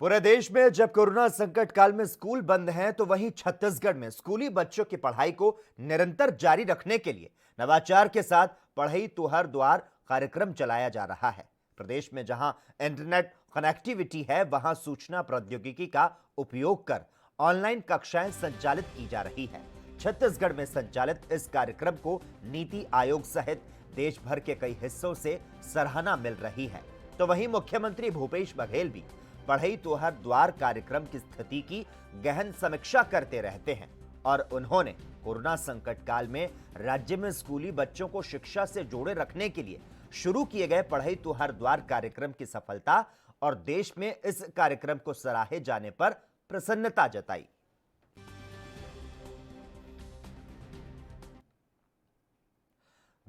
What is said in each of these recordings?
पूरे देश में जब कोरोना संकट काल में स्कूल बंद हैं, तो वहीं छत्तीसगढ़ में स्कूली बच्चों की पढ़ाई को निरंतर जारी रखने के लिए नवाचार के साथ पढ़ई तुहर द्वार कार्यक्रम चलाया जा रहा है। प्रदेश में जहां इंटरनेट कनेक्टिविटी है, वहां सूचना प्रौद्योगिकी का उपयोग कर ऑनलाइन कक्षाएं संचालित की जा रही है। छत्तीसगढ़ में संचालित इस कार्यक्रम को नीति आयोग सहित देश भर के कई हिस्सों से सराहना मिल रही है। तो वहीं मुख्यमंत्री भूपेश बघेल भी पढ़ई तुहर द्वार कार्यक्रम की स्थिति की गहन समीक्षा करते रहते हैं और उन्होंने कोरोना संकट काल में राज्य में स्कूली बच्चों को शिक्षा से जोड़े रखने के लिए शुरू किए गए पढ़ई तुहर द्वार कार्यक्रम की सफलता और देश में इस कार्यक्रम को सराहे जाने पर प्रसन्नता जताई।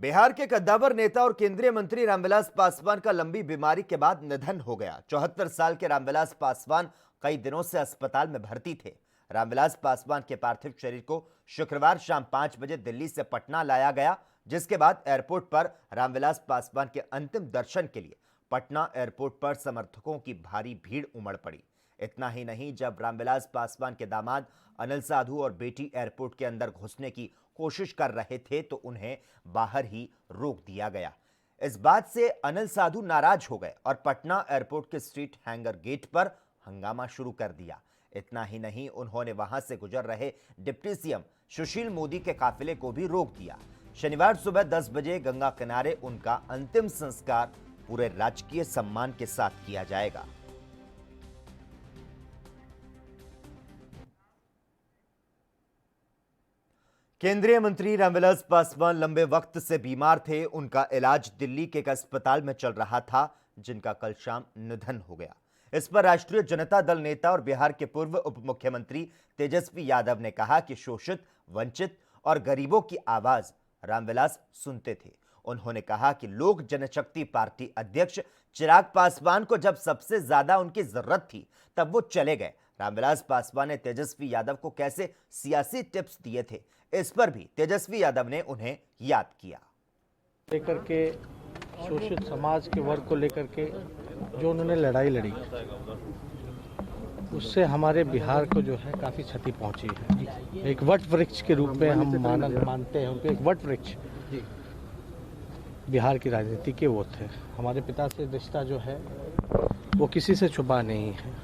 बिहार के कद्दावर नेता और केंद्रीय मंत्री रामविलास पासवान का लंबी बीमारी के बाद निधन हो गया। 74 साल के रामविलास पासवान कई दिनों से अस्पताल में भर्ती थे। रामविलास पासवान के पार्थिव शरीर को शुक्रवार शाम 5 बजे दिल्ली से पटना लाया गया, जिसके बाद एयरपोर्ट पर रामविलास पासवान के अंतिम दर्शन के लिए पटना एयरपोर्ट पर समर्थकों की भारी भीड़ उमड़ पड़ी। इतना ही नहीं, जब रामविलास पासवान के दामाद अनिल साधु और बेटी एयरपोर्ट के अंदर घुसने की कोशिश कर रहे थे, तो उन्हें बाहर ही रोक दिया गया। इस बात से अनिल साधु नाराज हो गए और पटना एयरपोर्ट के स्ट्रीट हैंगर गेट पर हंगामा शुरू कर दिया। इतना ही नहीं, उन्होंने वहां से गुजर रहे डिप्टी सीएम सुशील मोदी के काफिले को भी रोक दिया। शनिवार सुबह 10 बजे गंगा किनारे उनका अंतिम संस्कार पूरे राजकीय सम्मान के साथ किया जाएगा। केंद्रीय मंत्री रामविलास पासवान लंबे वक्त से बीमार थे। उनका इलाज दिल्ली के एक अस्पताल में चल रहा था, जिनका कल शाम निधन हो गया। इस पर राष्ट्रीय जनता दल नेता और बिहार के पूर्व उप मुख्यमंत्री तेजस्वी यादव ने कहा कि शोषित, वंचित और गरीबों की आवाज रामविलास सुनते थे। उन्होंने कहा कि लोक जनशक्ति पार्टी अध्यक्ष चिराग पासवान को जब सबसे ज्यादा उनकी जरूरत थी, तब वो चले गए। रामविलास पासवान ने तेजस्वी यादव को कैसे सियासी टिप्स दिए थे, इस पर भी तेजस्वी यादव ने उन्हें याद किया। लेकर के शोषित समाज के वर्ग को लेकर के जो उन्होंने लड़ाई लड़ी, उससे हमारे बिहार को जो है काफ़ी क्षति पहुंची है। एक वट वृक्ष के रूप में हम मानते हैं उनको, एक वट वृक्ष बिहार की राजनीति के वो थे। हमारे पिता से रिश्ता जो है वो किसी से छुपा नहीं है।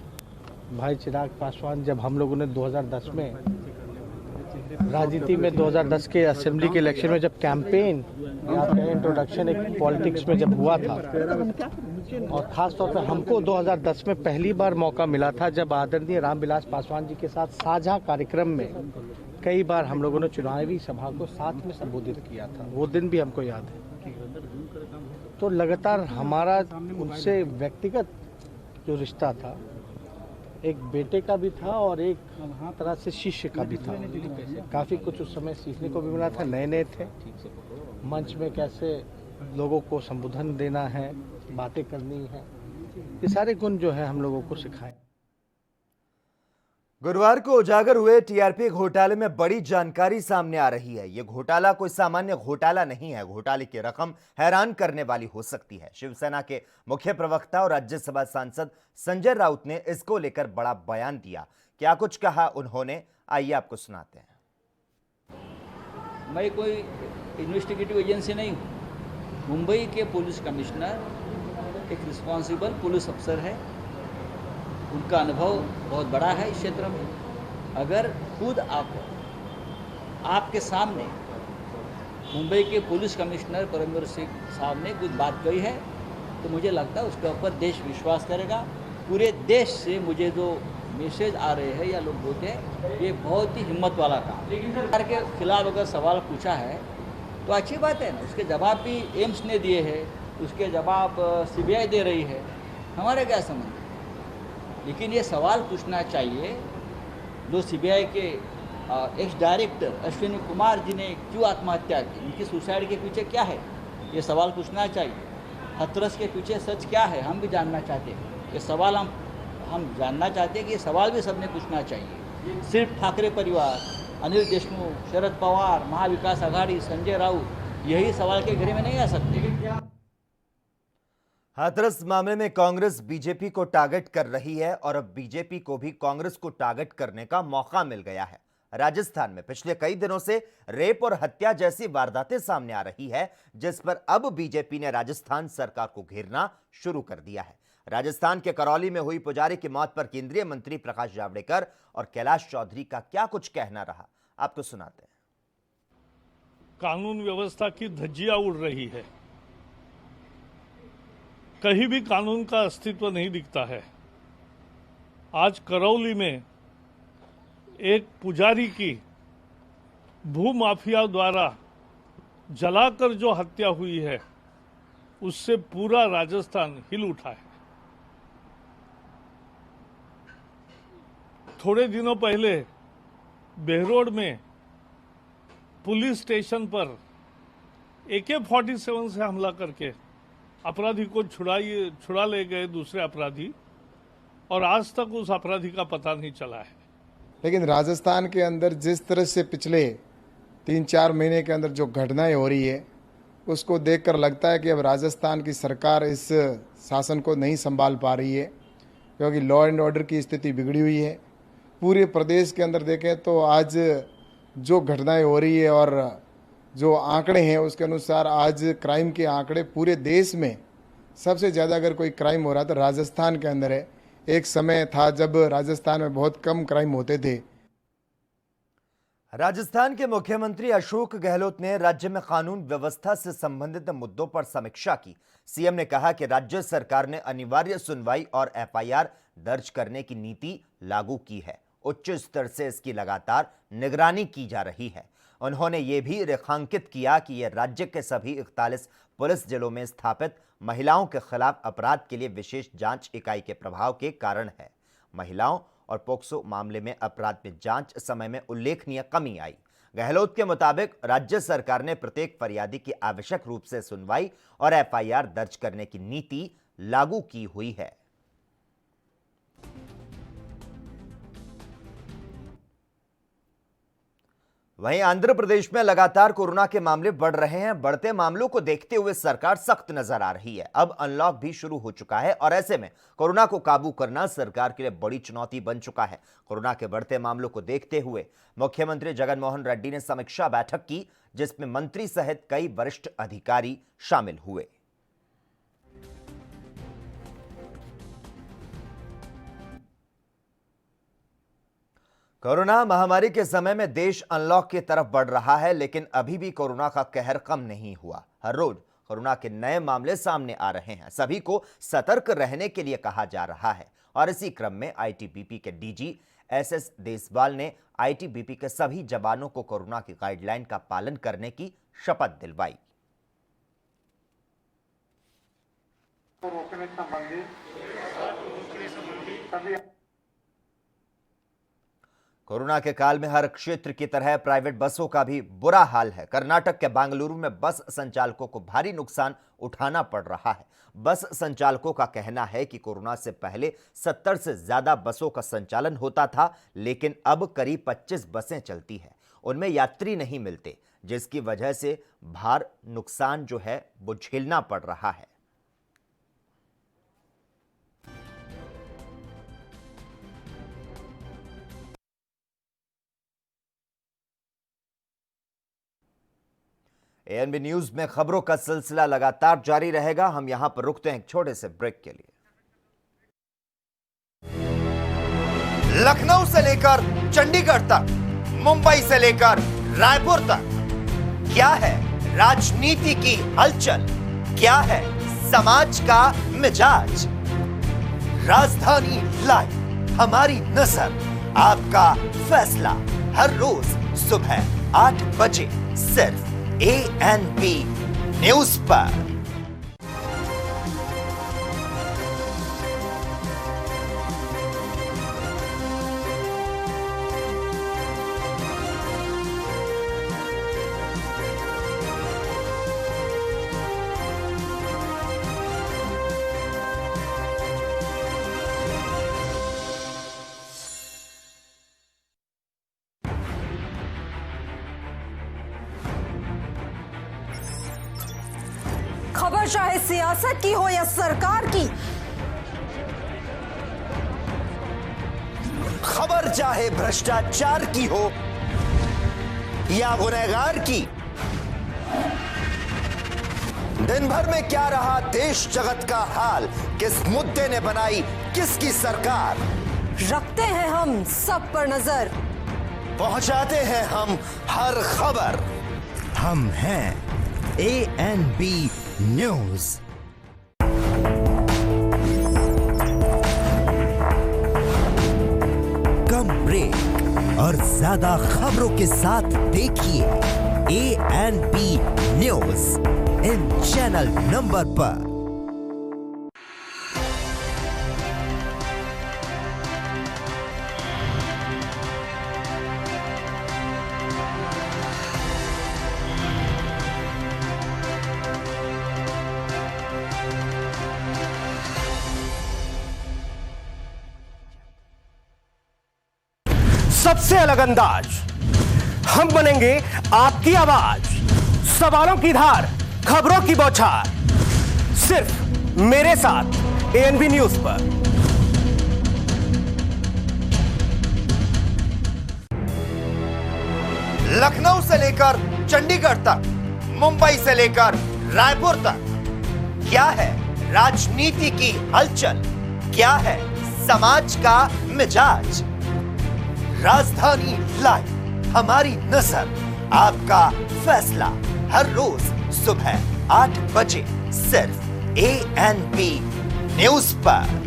भाई चिराग पासवान, जब हम लोगों ने 2010 में राजनीति में 2010 के असेंबली के इलेक्शन में जब कैंपेन या इंट्रोडक्शन एक पॉलिटिक्स में जब हुआ था, और ख़ास तौर पर हमको 2010 में पहली बार मौका मिला था जब आदरणीय रामविलास पासवान जी के साथ साझा कार्यक्रम में कई बार हम लोगों ने चुनावी सभा को साथ में संबोधित किया था। वो दिन भी हमको याद है। तो लगातार हमारा उनसे व्यक्तिगत जो रिश्ता था, एक बेटे का भी था और एक तरह से शिष्य का भी था। काफ़ी कुछ उस समय सीखने को भी मिला था। नए नए थे, मंच में कैसे लोगों को संबोधन देना है, बातें करनी है, ये सारे गुण जो है हम लोगों को सिखाए। गुरुवार को उजागर हुए टीआरपी घोटाले में बड़ी जानकारी सामने आ रही है। यह घोटाला कोई सामान्य घोटाला नहीं है। घोटाले की रकम हैरान करने वाली हो सकती है। शिवसेना के मुख्य प्रवक्ता और राज्यसभा सांसद संजय राउत ने इसको लेकर बड़ा बयान दिया। क्या कुछ कहा उन्होंने, आइए आपको सुनाते हैं। मैं कोई इन्वेस्टिगेटिव एजेंसी नहीं हूँ। मुंबई के पुलिस कमिश्नर एक रिस्पॉन्सिबल पुलिस अफसर है। उनका अनुभव बहुत बड़ा है इस क्षेत्र में। अगर खुद आपके सामने मुंबई के पुलिस कमिश्नर परमवीर सिंह साहब ने कुछ बात कही है, तो मुझे लगता है उसके ऊपर देश विश्वास करेगा। पूरे देश से मुझे जो मैसेज आ रहे हैं या लोग बोलते हैं, ये बहुत ही हिम्मत वाला काम। सरकार के खिलाफ अगर सवाल पूछा है तो अच्छी बात है ना, उसके जवाब भी एम्स ने दिए हैं, उसके जवाब सीबीआई दे रही है, हमारे क्या संबंध। लेकिन ये सवाल पूछना चाहिए, जो सीबीआई के एक्स डायरेक्टर अश्विनी कुमार जी ने क्यों आत्महत्या की, उनकी सुसाइड के पीछे क्या है, ये सवाल पूछना चाहिए। हथरस के पीछे सच क्या है, हम भी जानना चाहते हैं। ये सवाल हम जानना चाहते हैं कि ये सवाल भी सबने पूछना चाहिए। सिर्फ ठाकरे परिवार, अनिल देशमुख, शरद पवार, महाविकास आघाड़ी, संजय राउत, यही सवाल के घेरे में नहीं आ सकते। हाथरस मामले में कांग्रेस बीजेपी को टारगेट कर रही है और अब बीजेपी को भी कांग्रेस को टारगेट करने का मौका मिल गया है। राजस्थान में पिछले कई दिनों से रेप और हत्या जैसी वारदातें सामने आ रही है, जिस पर अब बीजेपी ने राजस्थान सरकार को घेरना शुरू कर दिया है। राजस्थान के करौली में हुई पुजारी की मौत पर केंद्रीय मंत्री प्रकाश जावड़ेकर और कैलाश चौधरी का क्या कुछ कहना रहा, आपको सुनाते हैं। कानून व्यवस्था की धज्जियां उड़ रही है, कहीं भी कानून का अस्तित्व नहीं दिखता है। आज करौली में एक पुजारी की भूमाफिया द्वारा जलाकर जो हत्या हुई है, उससे पूरा राजस्थान हिल उठा है। थोड़े दिनों पहले बेहरोड में पुलिस स्टेशन पर AK-47 से हमला करके अपराधी को छुड़ा ले गए दूसरे अपराधी, और आज तक उस अपराधी का पता नहीं चला है। लेकिन राजस्थान के अंदर जिस तरह से पिछले 3-4 महीने के अंदर जो घटनाएं हो रही है, उसको देखकर लगता है कि अब राजस्थान की सरकार इस शासन को नहीं संभाल पा रही है, क्योंकि लॉ एंड ऑर्डर की स्थिति बिगड़ी हुई है। पूरे प्रदेश के अंदर देखें तो आज जो घटनाएं हो रही है और जो आंकड़े हैं उसके अनुसार आज क्राइम के आंकड़े पूरे देश में सबसे ज़्यादा अगर कोई क्राइम हो रहा तो राजस्थान के अंदर है। एक समय था जब राजस्थान में बहुत कम क्राइम होते थे। राजस्थान के मुख्यमंत्री अशोक गहलोत ने राज्य में कानून व्यवस्था से संबंधित मुद्दों पर समीक्षा की। सीएम ने कहा कि राज्य सरकार ने अनिवार्य सुनवाई और FIR दर्ज करने की नीति लागू की है। उच्च स्तर से इसकी लगातार निगरानी की जा रही है। उन्होंने ये भी रेखांकित किया कि यह राज्य के सभी 41 पुलिस जिलों में स्थापित महिलाओं के खिलाफ अपराध के लिए विशेष जांच इकाई के प्रभाव के कारण है। महिलाओं और पोक्सो मामले में अपराध में जांच समय में उल्लेखनीय कमी आई। गहलोत के मुताबिक राज्य सरकार ने प्रत्येक फरियादी की आवश्यक रूप से सुनवाई और FIR दर्ज करने की नीति लागू की हुई है। वहीं आंध्र प्रदेश में लगातार कोरोना के मामले बढ़ रहे हैं। बढ़ते मामलों को देखते हुए सरकार सख्त नजर आ रही है। अब अनलॉक भी शुरू हो चुका है और ऐसे में कोरोना को काबू करना सरकार के लिए बड़ी चुनौती बन चुका है। कोरोना के बढ़ते मामलों को देखते हुए मुख्यमंत्री जगन मोहन रेड्डी ने समीक्षा बैठक की, जिसमें मंत्री सहित कई वरिष्ठ अधिकारी शामिल हुए। कोरोना महामारी के समय में देश अनलॉक की तरफ बढ़ रहा है, लेकिन अभी भी कोरोना का कहर कम नहीं हुआ। हर रोज कोरोना के नए मामले सामने आ रहे हैं। सभी को सतर्क रहने के लिए कहा जा रहा है और इसी क्रम में ITBP के DG SS देसवाल ने ITBP के सभी जवानों को कोरोना की गाइडलाइन का पालन करने की शपथ दिलवाई। कोरोना के काल में हर क्षेत्र की तरह प्राइवेट बसों का भी बुरा हाल है। कर्नाटक के बेंगलुरु में बस संचालकों को भारी नुकसान उठाना पड़ रहा है। बस संचालकों का कहना है कि कोरोना से पहले 70 से ज्यादा बसों का संचालन होता था, लेकिन अब करीब 25 बसें चलती हैं। उनमें यात्री नहीं मिलते, जिसकी वजह से भार नुकसान जो है वो झेलना पड़ रहा है। ANB न्यूज में खबरों का सिलसिला लगातार जारी रहेगा। हम यहां पर रुकते हैं एक छोटे से ब्रेक के लिए। लखनऊ से लेकर चंडीगढ़ तक, मुंबई से लेकर रायपुर तक, क्या है राजनीति की हलचल, क्या है समाज का मिजाज। राजधानी लाइव, हमारी नजर, आपका फैसला, हर रोज सुबह 8 बजे सिर्फ ANB न्यूज पर। चाहे सियासत की हो या सरकार की, खबर चाहे भ्रष्टाचार की हो या गुनहगार की, दिन भर में क्या रहा देश जगत का हाल, किस मुद्दे ने बनाई किसकी सरकार, रखते हैं हम सब पर नजर, पहुंचाते हैं हम हर खबर। हम हैं ANB न्यूज। कम ब्रेक और ज्यादा खबरों के साथ देखिए ANB news in channel number पर। सबसे अलग अंदाज, हम बनेंगे आपकी आवाज, सवालों की धार, खबरों की बौछार, सिर्फ मेरे साथ ANB न्यूज पर। लखनऊ से लेकर चंडीगढ़ तक, मुंबई से लेकर रायपुर तक, क्या है राजनीति की हलचल, क्या है समाज का मिजाज। राजधानी लाइव, हमारी नजर, आपका फैसला, हर रोज सुबह 8 बजे सिर्फ ANB न्यूज पर।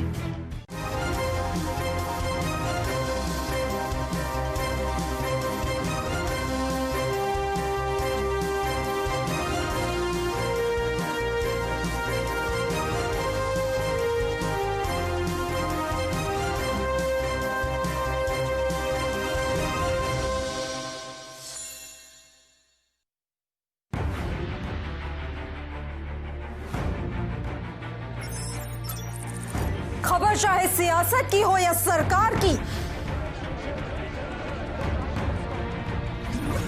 खबर चाहे सियासत की हो या सरकार की,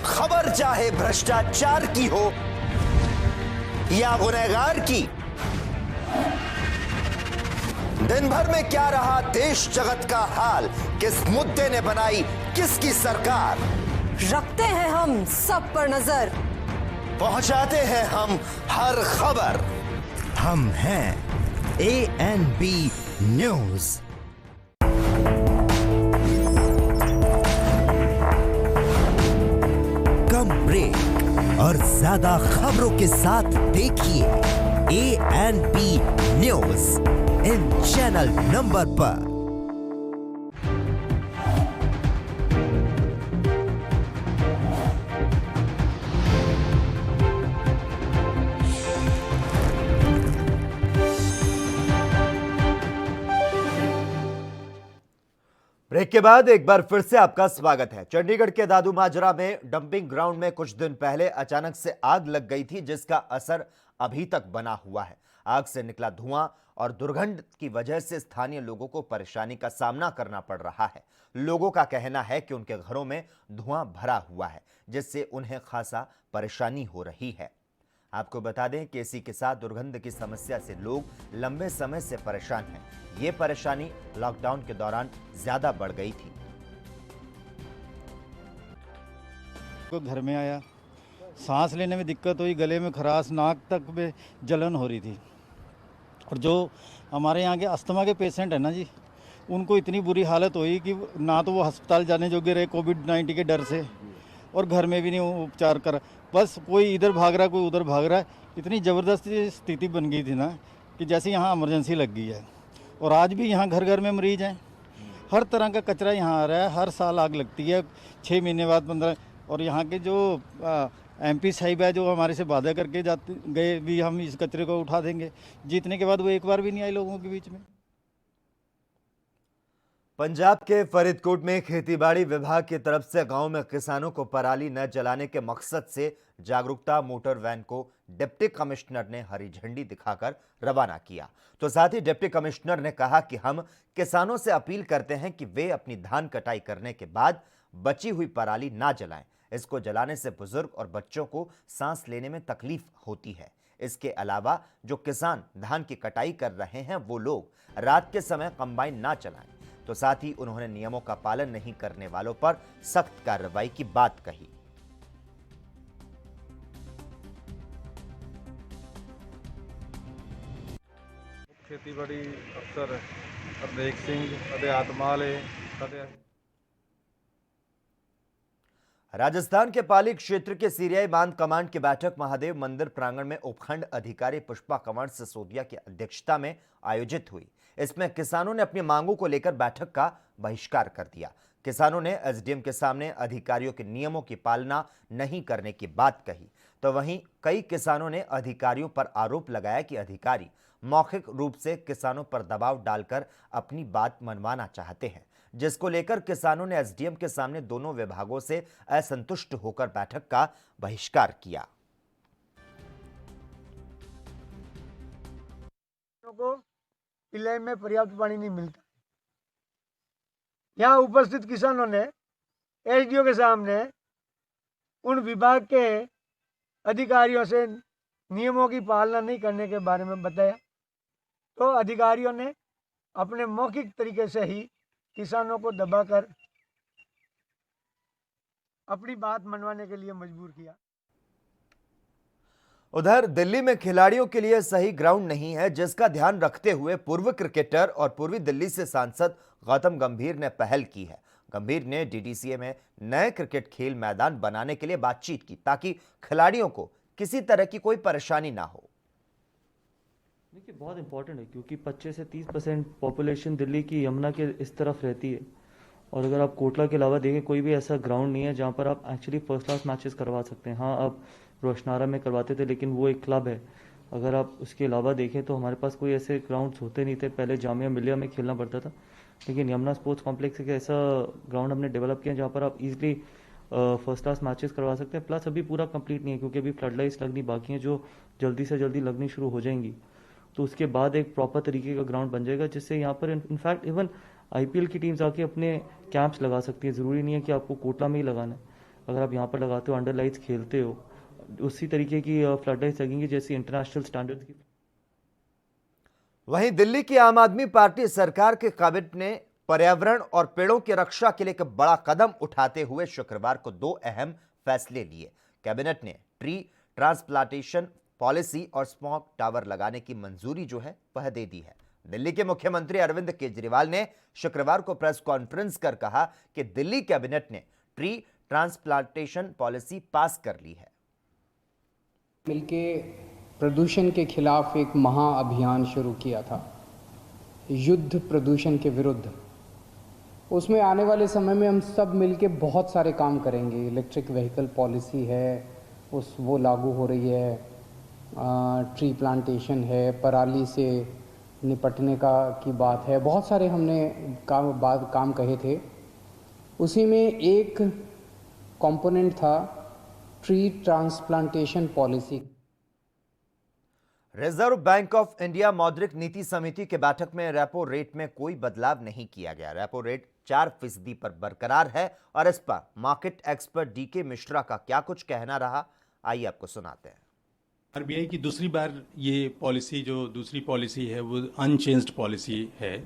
खबर चाहे भ्रष्टाचार की हो या गुनहगार की, दिन भर में क्या रहा देश जगत का हाल, किस मुद्दे ने बनाई किसकी सरकार, रखते हैं हम सब पर नजर, पहुंचाते हैं हम हर खबर। हम हैं ANB न्यूज। कम ब्रेक और ज्यादा खबरों के साथ देखिए ANB news in channel number पर। ब्रेक के बाद एक बार फिर से आपका स्वागत है। चंडीगढ़ के दादू माजरा में डंपिंग ग्राउंड में कुछ दिन पहले अचानक से आग लग गई थी, जिसका असर अभी तक बना हुआ है। आग से निकला धुआं और दुर्गंध की वजह से स्थानीय लोगों को परेशानी का सामना करना पड़ रहा है। लोगों का कहना है कि उनके घरों में धुआं भरा हुआ है, जिससे उन्हें खासा परेशानी हो रही है। आपको बता दें कि इसी के साथ दुर्गंध की समस्या से लोग लंबे समय से परेशान हैं। ये परेशानी लॉकडाउन के दौरान ज्यादा बढ़ गई थी। को घर में आया, सांस लेने में दिक्कत हुई, गले में खराश, नाक तक में जलन हो रही थी। और जो हमारे यहाँ के अस्थमा के पेशेंट है ना जी, उनको इतनी बुरी हालत हुई कि ना तो वो अस्पताल जाने जोगे रहे कोविड-19 के डर से, और घर में भी नहीं उपचार कर, बस कोई इधर भाग रहा कोई उधर भाग रहा है। इतनी ज़बरदस्त स्थिति बन गई थी ना कि जैसे यहाँ इमरजेंसी लग गई है। और आज भी यहाँ घर घर में मरीज हैं, हर तरह का कचरा यहाँ आ रहा है, हर साल आग लगती है 6 महीने बाद 15। और यहाँ के जो MP साहिब है जो हमारे से वादा करके जाते गए भी हम इस कचरे को उठा देंगे, जीतने के बाद वो एक बार भी नहीं आए लोगों के बीच में। पंजाब के फरीदकोट में खेतीबाड़ी विभाग की तरफ से गांव में किसानों को पराली न जलाने के मकसद से जागरूकता मोटर वैन को डिप्टी कमिश्नर ने हरी झंडी दिखाकर रवाना किया। तो साथ ही डिप्टी कमिश्नर ने कहा कि हम किसानों से अपील करते हैं कि वे अपनी धान कटाई करने के बाद बची हुई पराली ना जलाएं। इसको जलाने से बुजुर्ग और बच्चों को सांस लेने में तकलीफ होती है। इसके अलावा जो किसान धान की कटाई कर रहे हैं वो लोग रात के समय कंबाइन ना चलाएं। तो साथ ही उन्होंने नियमों का पालन नहीं करने वालों पर सख्त कार्रवाई की बात कही। खेतीबाड़ी अफसर हरदेख सिंह ਅਤੇ आत्माले राजस्थान के पाली क्षेत्र के सीरियाई बांध कमांड की बैठक महादेव मंदिर प्रांगण में उपखंड अधिकारी पुष्पा कंवर सिसोदिया की अध्यक्षता में आयोजित हुई। इसमें किसानों ने अपनी मांगों को लेकर बैठक का बहिष्कार कर दिया। किसानों ने एसडीएम के सामने अधिकारियों के नियमों की पालना नहीं करने की बात कही, तो वहीं कई किसानों ने अधिकारियों पर आरोप लगाया कि अधिकारी मौखिक रूप से किसानों पर दबाव डालकर अपनी बात मनवाना चाहते हैं, जिसको लेकर किसानों ने एसडीएम के सामने दोनों विभागों से असंतुष्ट होकर बैठक का बहिष्कार किया। को पिलाई में पर्याप्त पानी नहीं मिलता। यहाँ उपस्थित किसानों ने एसडीओ के सामने उन विभाग के अधिकारियों से नियमों की पालना नहीं करने के बारे में बताया, तो अधिकारियों ने अपने मौखिक तरीके से ही किसानों को दबाकर अपनी बात मनवाने के लिए मजबूर किया। उधर दिल्ली में खिलाड़ियों के लिए सही ग्राउंड नहीं है, जिसका ध्यान रखते हुए पूर्व क्रिकेटर और पूर्वी दिल्ली से सांसद गौतम गंभीर ने पहल की है। गंभीर ने डीडीसीए में नए क्रिकेट खेल मैदान बनाने के लिए बातचीत की, ताकि खिलाड़ियों को किसी तरह की कोई परेशानी ना हो। देखिए, बहुत इंपॉर्टेंट है क्योंकि 25 से 30% पॉपुलेशन दिल्ली की यमुना के इस तरफ रहती है, और अगर आप कोटला के अलावा देखें कोई भी ऐसा ग्राउंड नहीं है जहाँ पर आप एक्चुअली फर्स्ट क्लास मैचेस करवा सकते हैं। हाँ, आप रोशनारा में करवाते थे, लेकिन वो एक क्लब है। अगर आप उसके अलावा देखें तो हमारे पास कोई ऐसे ग्राउंड्स होते नहीं थे। पहले जामिया मिलिया में खेलना पड़ता था, लेकिन यमुना स्पोर्ट्स कॉम्प्लेक्स एक ऐसा ग्राउंड हमने डेवलप किया जहाँ पर आप इजीली फर्स्ट क्लास मैचेस करवा सकते हैं। प्लस अभी पूरा कंप्लीट नहीं है क्योंकि अभी फ्लड लाइट्स लगनी बाकी हैं, जो जल्दी से जल्दी लगनी शुरू हो जाएंगी। तो उसके बाद एक प्रॉपर तरीके का ग्राउंड बन जाएगा, जिससे यहाँ पर इनफैक्ट इवन आईपीएल की टीम्स आके अपने कैंप्स लगा सकती है। ज़रूरी नहीं है कि आपको कोटला में ही लगाना है। अगर आप यहाँ पर लगाते हो, अंडर लाइट्स खेलते हो, उसी तरीके की फ्लड लाइट्स लगेंगी जैसी इंटरनेशनल स्टैंडर्ड्स की। वहीं दिल्ली की आम आदमी पार्टी सरकार के कैबिनेट ने पर्यावरण और पेड़ों की रक्षा के लिए एक बड़ा कदम उठाते हुए शुक्रवार को 2 अहम फैसले लिए। कैबिनेट ने ट्री ट्रांसप्लांटेशन पॉलिसी और स्मॉग टावर लगाने की मंजूरी जो है वह दे दी है। दिल्ली के मुख्यमंत्री अरविंद केजरीवाल ने शुक्रवार को प्रेस कॉन्फ्रेंस कर कहा कि दिल्ली कैबिनेट ने ट्री ट्रांसप्लांटेशन पॉलिसी पास कर ली है। मिलके प्रदूषण के खिलाफ एक महाअभियान शुरू किया था, युद्ध प्रदूषण के विरुद्ध। उसमें आने वाले समय में हम सब मिलके बहुत सारे काम करेंगे। इलेक्ट्रिक व्हीकल पॉलिसी है, वो लागू हो रही है, ट्री प्लांटेशन है, पराली से निपटने की बात है। बहुत सारे हमने काम कहे थे। उसी में एक कंपोनेंट था tree transplantation policy. Reserve bank of India मौद्रिक नीति समिति की बैठक में रेपो रेट में कोई बदलाव नहीं किया गया। रेपो रेट 4% पर बरकरार है और इस पर मार्केट एक्सपर्ट डीके मिश्रा का क्या कुछ कहना रहा, आइए आपको सुनाते हैं। आरबीआई की दूसरी बार ये पॉलिसी, जो दूसरी पॉलिसी है वो अनचेंज्ड पॉलिसी है,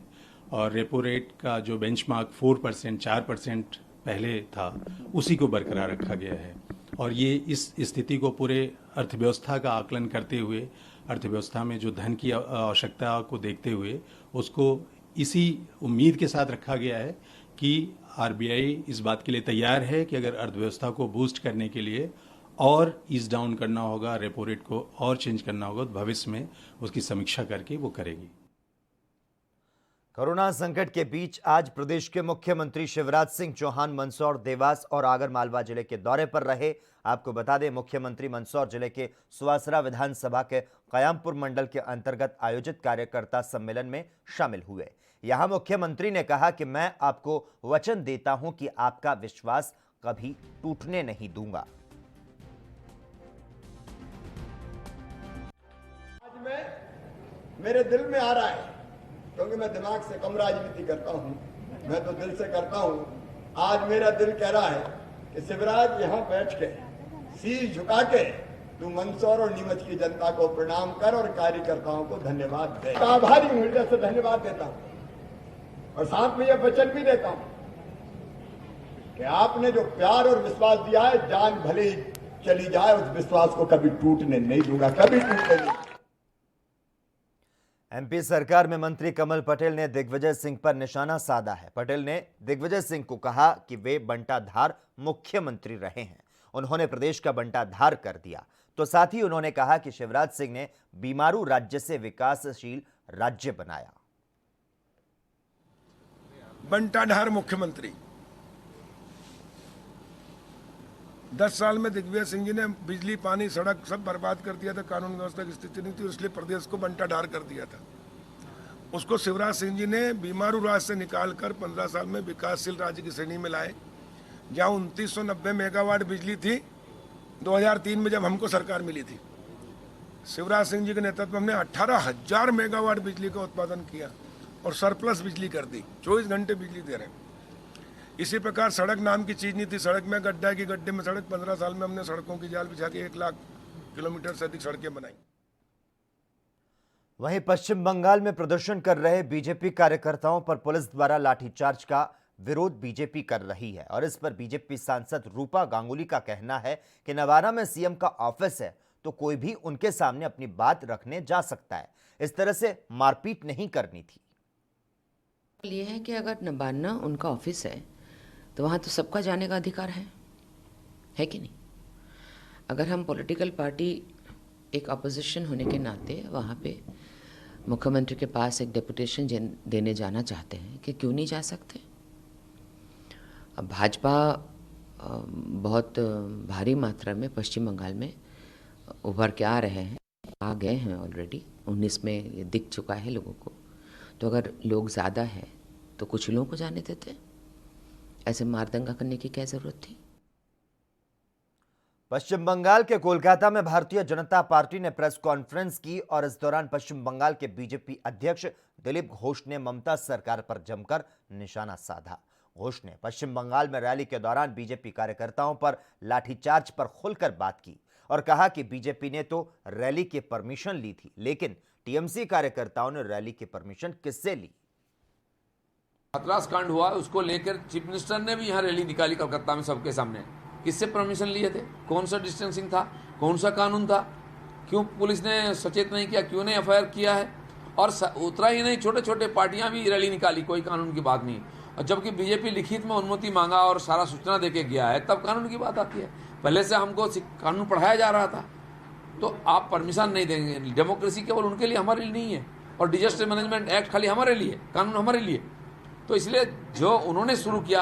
और रेपो रेट का जो बेंचमार्क 4%, 4% पहले था, उसी को बरकरार रखा गया है। और ये इस स्थिति को पूरे अर्थव्यवस्था का आकलन करते हुए, अर्थव्यवस्था में जो धन की आवश्यकता को देखते हुए, उसको इसी उम्मीद के साथ रखा गया है कि आरबीआई इस बात के लिए तैयार है कि अगर अर्थव्यवस्था को बूस्ट करने के लिए और ईज डाउन करना होगा, रेपो रेट को और चेंज करना होगा, तो भविष्य में उसकी समीक्षा करके वो करेगी। कोरोना संकट के बीच आज प्रदेश के मुख्यमंत्री शिवराज सिंह चौहान मंदसौर, देवास और आगरमालवा जिले के दौरे पर रहे। आपको बता दें, मुख्यमंत्री मंदसौर जिले के सुवासरा विधानसभा के कयामपुर मंडल के अंतर्गत आयोजित कार्यकर्ता सम्मेलन में शामिल हुए। यहां मुख्यमंत्री ने कहा कि मैं आपको वचन देता हूं कि आपका विश्वास कभी टूटने नहीं दूंगा। आज मेरे दिल में आ रहा है, क्योंकि मैं दिमाग से कम राजनीति करता हूं, मैं तो दिल से करता हूं। आज मेरा दिल कह रहा है कि शिवराज यहां बैठ के शीश झुका के तू मंदसौर और नीमच की जनता को प्रणाम कर और कार्यकर्ताओं को धन्यवाद दे। आभारी हूं, हृदय से धन्यवाद देता हूं और साथ में यह वचन भी देता हूं कि आपने जो प्यार और विश्वास दिया है, जान भले ही चली जाए उस विश्वास को कभी टूटने नहीं दूंगा, कभी टूटने नहीं। एमपी सरकार में मंत्री कमल पटेल ने दिग्विजय सिंह पर निशाना साधा है। पटेल ने दिग्विजय सिंह को कहा कि वे बंटाधार मुख्यमंत्री रहे हैं, उन्होंने प्रदेश का बंटाधार कर दिया। तो साथ ही उन्होंने कहा कि शिवराज सिंह ने बीमारू राज्य से विकासशील राज्य बनाया। बंटाधार मुख्यमंत्री 10 साल में दिग्विजय सिंह जी ने बिजली, पानी, सड़क सब बर्बाद कर दिया था, कानून व्यवस्था की स्थिति नहीं थी, इसलिए प्रदेश को बंटाधार कर दिया था। उसको शिवराज सिंह जी ने बीमारू राज्य से निकालकर 15 साल में विकासशील राज्य की श्रेणी में लाए। जहाँ 2990 मेगावाट बिजली थी 2003 में जब हमको सरकार मिली थी, शिवराज सिंह जी के नेतृत्व में हमने 18,000 मेगावाट बिजली का उत्पादन किया और सरप्लस बिजली कर दी, 24 घंटे बिजली दे रहे हैं। इसी प्रकार सड़क नाम की चीज नहीं थी, सड़क में गड्ढा की गड्ढे में सड़क। 15 साल में हमने सड़कों की जाल बिछा के 1 लाख किलोमीटर से अधिक सड़कें बनाई। वहीं पश्चिम बंगाल में प्रदर्शन कर रहे बीजेपी कार्यकर्ताओं पर पुलिस द्वारा लाठीचार्ज का विरोध बीजेपी कर रही है और इस पर बीजेपी सांसद रूपा गांगुली का कहना है कि नवादा में सीएम का ऑफिस है तो कोई भी उनके सामने अपनी बात रखने जा सकता है, इस तरह से मारपीट नहीं करनी थी। ये है कि अगर नवादा उनका ऑफिस है तो वहाँ तो सबका जाने का अधिकार है कि नहीं। अगर हम पॉलिटिकल पार्टी एक अपोजिशन होने के नाते वहाँ पे मुख्यमंत्री के पास एक डेपुटेशन देने जाना चाहते हैं कि क्यों नहीं जा सकते। अब भाजपा बहुत भारी मात्रा में पश्चिम बंगाल में उभर के आ रहे हैं, आ गए हैं ऑलरेडी। 19 में ये दिख चुका है लोगों को। तो अगर लोग ज़्यादा है तो कुछ लोगों को जाने देते, ऐसे मारदंगा करने की क्या जरूरत थी। पश्चिम बंगाल के कोलकाता में भारतीय जनता पार्टी ने प्रेस कॉन्फ्रेंस की और इस दौरान पश्चिम बंगाल के बीजेपी अध्यक्ष दिलीप घोष ने ममता सरकार पर जमकर निशाना साधा। घोष ने पश्चिम बंगाल में रैली के दौरान बीजेपी कार्यकर्ताओं पर लाठीचार्ज पर खुलकर बात की और कहा कि बीजेपी ने तो रैली की परमिशन ली थी, लेकिन टीएमसी कार्यकर्ताओं ने रैली की परमिशन किससे ली। हाथरस कांड हुआ, उसको लेकर चीफ मिनिस्टर ने भी यहाँ रैली निकाली कलकत्ता में सबके सामने। किससे परमिशन लिए थे, कौन सा डिस्टेंसिंग था, कौन सा कानून था, क्यों पुलिस ने सचेत नहीं किया, क्यों नहीं एफआईआर किया है। और उतना ही नहीं, छोटे छोटे पार्टियां भी रैली निकाली, कोई कानून की बात नहीं। और जबकि बीजेपी लिखित में अनुमति मांगा और सारा सूचना देके गया है, तब कानून की बात आती है। पहले से हमको कानून पढ़ाया जा रहा था, तो आप परमिशन नहीं देंगे। डेमोक्रेसी केवल उनके लिए, हमारे लिए नहीं है। और डिजास्टर मैनेजमेंट एक्ट खाली हमारे लिए, कानून हमारे लिए। तो इसलिए जो उन्होंने शुरू किया,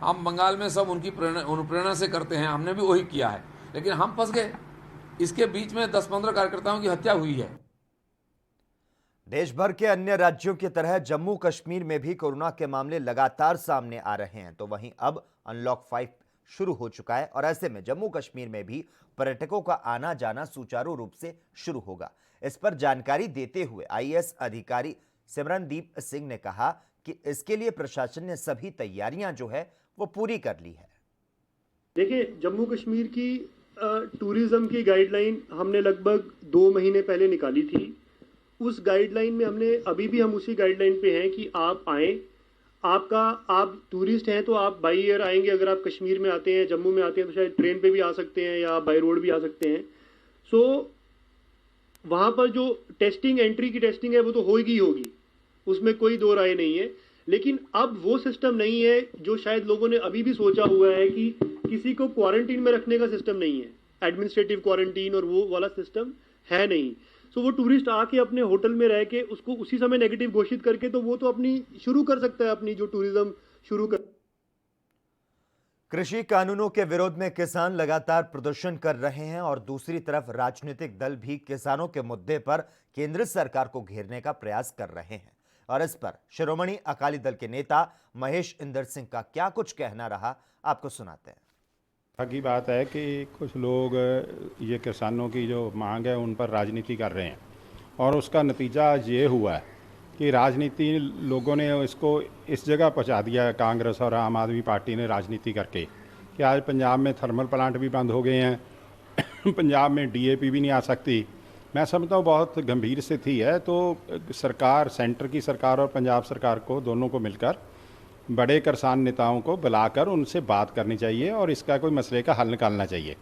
हम बंगाल में सब उनकी अनुप्रेरणा से करते हैं, हमने भी वही किया है। लेकिन हम फंस गए, इसके बीच में 10-15 कार्यकर्ताओं की हत्या हुई है। देश भर के अन्य राज्यों की तरह जम्मू कश्मीर में भी कोरोना के मामले लगातार सामने आ रहे हैं। तो वहीं अब अनलॉक 5 शुरू हो चुका है और ऐसे में जम्मू कश्मीर में भी पर्यटकों का आना जाना सुचारू रूप से शुरू होगा। इस पर जानकारी देते हुए आईएएस अधिकारी सिमरनदीप सिंह ने कहा कि इसके लिए प्रशासन ने सभी तैयारियां जो है वो पूरी कर ली है। देखिए, जम्मू कश्मीर की टूरिज्म की गाइडलाइन हमने लगभग 2 महीने पहले निकाली थी। उस गाइडलाइन में हमने अभी भी हम उसी गाइडलाइन पे हैं कि आप आएँ, आप टूरिस्ट हैं तो आप बाई एयर आएंगे। अगर आप कश्मीर में आते हैं, जम्मू में आते हैं, तो शायद ट्रेन पे भी आ सकते हैं या बाई रोड भी आ सकते हैं। सो वहाँ पर जो टेस्टिंग, एंट्री की टेस्टिंग है वो तो होगी ही होगी, उसमें कोई दो राय नहीं है। लेकिन अब वो सिस्टम नहीं है जो शायद लोगों ने अभी भी सोचा हुआ है कि किसी को क्वारंटीन में रखने का सिस्टम नहीं है, एडमिनिस्ट्रेटिव क्वारंटीन और वो वाला सिस्टम है नहीं। सो वो टूरिस्ट आके अपने होटल में रह के उसको उसी समय नेगेटिव घोषित करके तो वो तो अपनी शुरू कर सकता है, अपनी जो टूरिज्म शुरू कर। कृषि कानूनों के विरोध में किसान लगातार प्रदर्शन कर रहे हैं और दूसरी तरफ राजनीतिक दल भी किसानों के मुद्दे पर केंद्र सरकार को घेरने का प्रयास कर रहे हैं। और इस पर शिरोमणि अकाली दल के नेता महेश इंदर सिंह का क्या कुछ कहना रहा, आपको सुनाते हैं। की बात है कि कुछ लोग ये किसानों की जो मांग है उन पर राजनीति कर रहे हैं और उसका नतीजा ये हुआ है कि राजनीति लोगों ने इसको इस जगह पहुंचा दिया है, कांग्रेस और आम आदमी पार्टी ने राजनीति करके, कि आज पंजाब में थर्मल प्लांट भी बंद हो गए हैं पंजाब में डीएपी भी नहीं आ सकती। मैं समझता हूँ बहुत गंभीर स्थिति है। तो सरकार, सेंटर की सरकार और पंजाब सरकार को, दोनों को मिलकर बड़े किसान नेताओं को बुलाकर उनसे बात करनी चाहिए और इसका कोई मसले का हल निकालना चाहिए।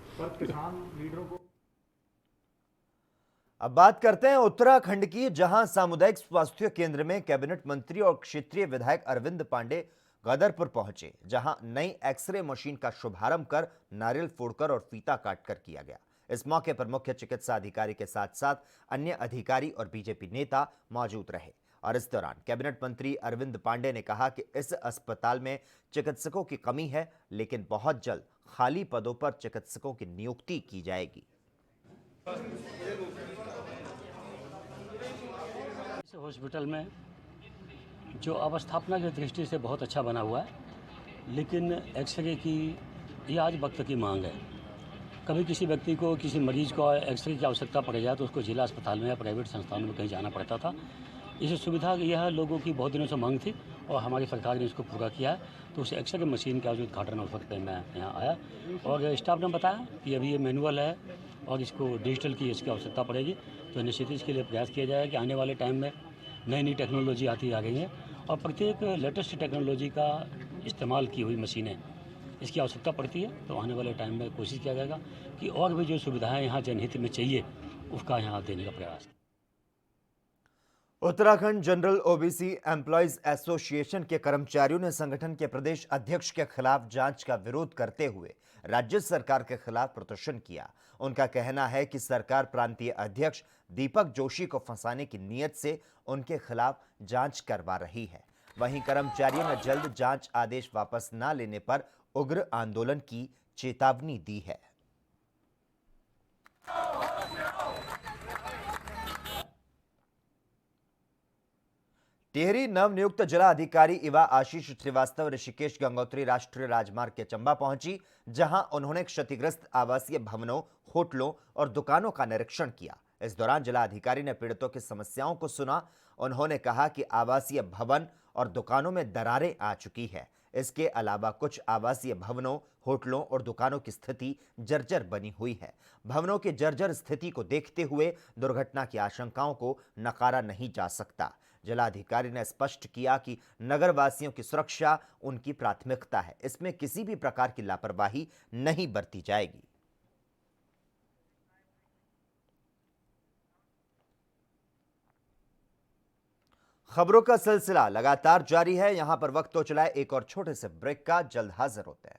अब बात करते हैं उत्तराखंड की, जहां सामुदायिक स्वास्थ्य केंद्र में कैबिनेट मंत्री और क्षेत्रीय विधायक अरविंद पांडे गदरपुर पहुंचे, जहां नई एक्सरे मशीन का शुभारंभ कर नारियल फोड़कर और फीता काटकर किया गया। इस मौके पर मुख्य चिकित्सा अधिकारी के साथ साथ अन्य अधिकारी और बीजेपी नेता मौजूद रहे। और इस दौरान कैबिनेट मंत्री अरविंद पांडे ने कहा कि इस अस्पताल में चिकित्सकों की कमी है, लेकिन बहुत जल्द खाली पदों पर चिकित्सकों की नियुक्ति की जाएगी। इस हॉस्पिटल में जो अवस्थापना की दृष्टि से बहुत अच्छा बना हुआ है, लेकिन एक्सरे की ये आज वक्त की मांग है। कभी किसी व्यक्ति को, किसी मरीज को एक्सरे की आवश्यकता पड़ जाए तो उसको जिला अस्पताल में या प्राइवेट संस्थानों में कहीं जाना पड़ता था। इस सुविधा यह लोगों की बहुत दिनों से मांग थी और हमारी सरकार ने इसको पूरा किया है। तो उस एक्सरे मशीन का जो उद्घाटन उस वक्त पे मैं यहाँ आया और स्टाफ ने बताया कि अभी ये मैनुअल है और इसको डिजिटल की इसकी आवश्यकता पड़ेगी। तो निश्चित इसके लिए प्रयास किया जाएगा कि आने वाले टाइम में नई नई टेक्नोलॉजी आती आ गई है और प्रत्येक लेटेस्ट टेक्नोलॉजी का इस्तेमाल की हुई मशीनें इसकी आवश्यकता पड़ती है। तो आने वाले टाइम में कोशिश किया जाएगा कि और भी जो सुविधाएं यहाँ जनहित में चाहिए उसका यहाँ देने का प्रयास। Uttarakhand general OBC employees association के कर्मचारियों ने संगठन के प्रदेश अध्यक्ष के खिलाफ जांच का विरोध करते हुए राज्य सरकार के खिलाफ प्रदर्शन किया। उनका कहना है कि सरकार प्रांतीय अध्यक्ष दीपक जोशी को फंसाने की नीयत से उनके खिलाफ जांच करवा रही है। वहीं कर्मचारियों ने जल्द जांच आदेश वापस न लेने पर उग्र आंदोलन की चेतावनी दी है। टिहरी नवनियुक्त जिला अधिकारी इवा आशीष श्रीवास्तव ऋषिकेश गंगोत्री राष्ट्रीय राजमार्ग के चंबा पहुंची, जहां उन्होंने क्षतिग्रस्त आवासीय भवनों, होटलों और दुकानों का निरीक्षण किया। इस दौरान जिला अधिकारी ने पीड़ितों की समस्याओं को सुना। उन्होंने कहा कि आवासीय भवन और दुकानों में दरारें आ चुकी है। इसके अलावा कुछ आवासीय भवनों, होटलों और दुकानों की स्थिति जर्जर बनी हुई है। भवनों की जर्जर स्थिति को देखते हुए दुर्घटना की आशंकाओं को नकारा नहीं जा सकता। जिलाधिकारी ने स्पष्ट किया कि नगरवासियों की सुरक्षा उनकी प्राथमिकता है। इसमें किसी भी प्रकार की लापरवाही नहीं बरती जाएगी। खबरों का सिलसिला लगातार जारी है। यहां पर वक्त तो चला है एक और छोटे से ब्रेक का। जल्द हाजिर होते हैं।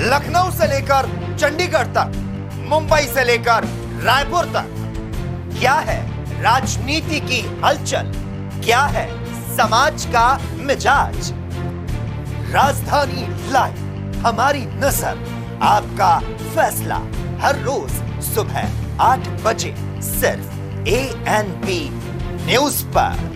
लखनऊ से लेकर चंडीगढ़ तक, मुंबई से लेकर रायपुर तक, क्या है राजनीति की हलचल, क्या है समाज का मिजाज। राजधानी लाइव, हमारी नजर, आपका फैसला, हर रोज सुबह 8 बजे सिर्फ ANP न्यूज पर।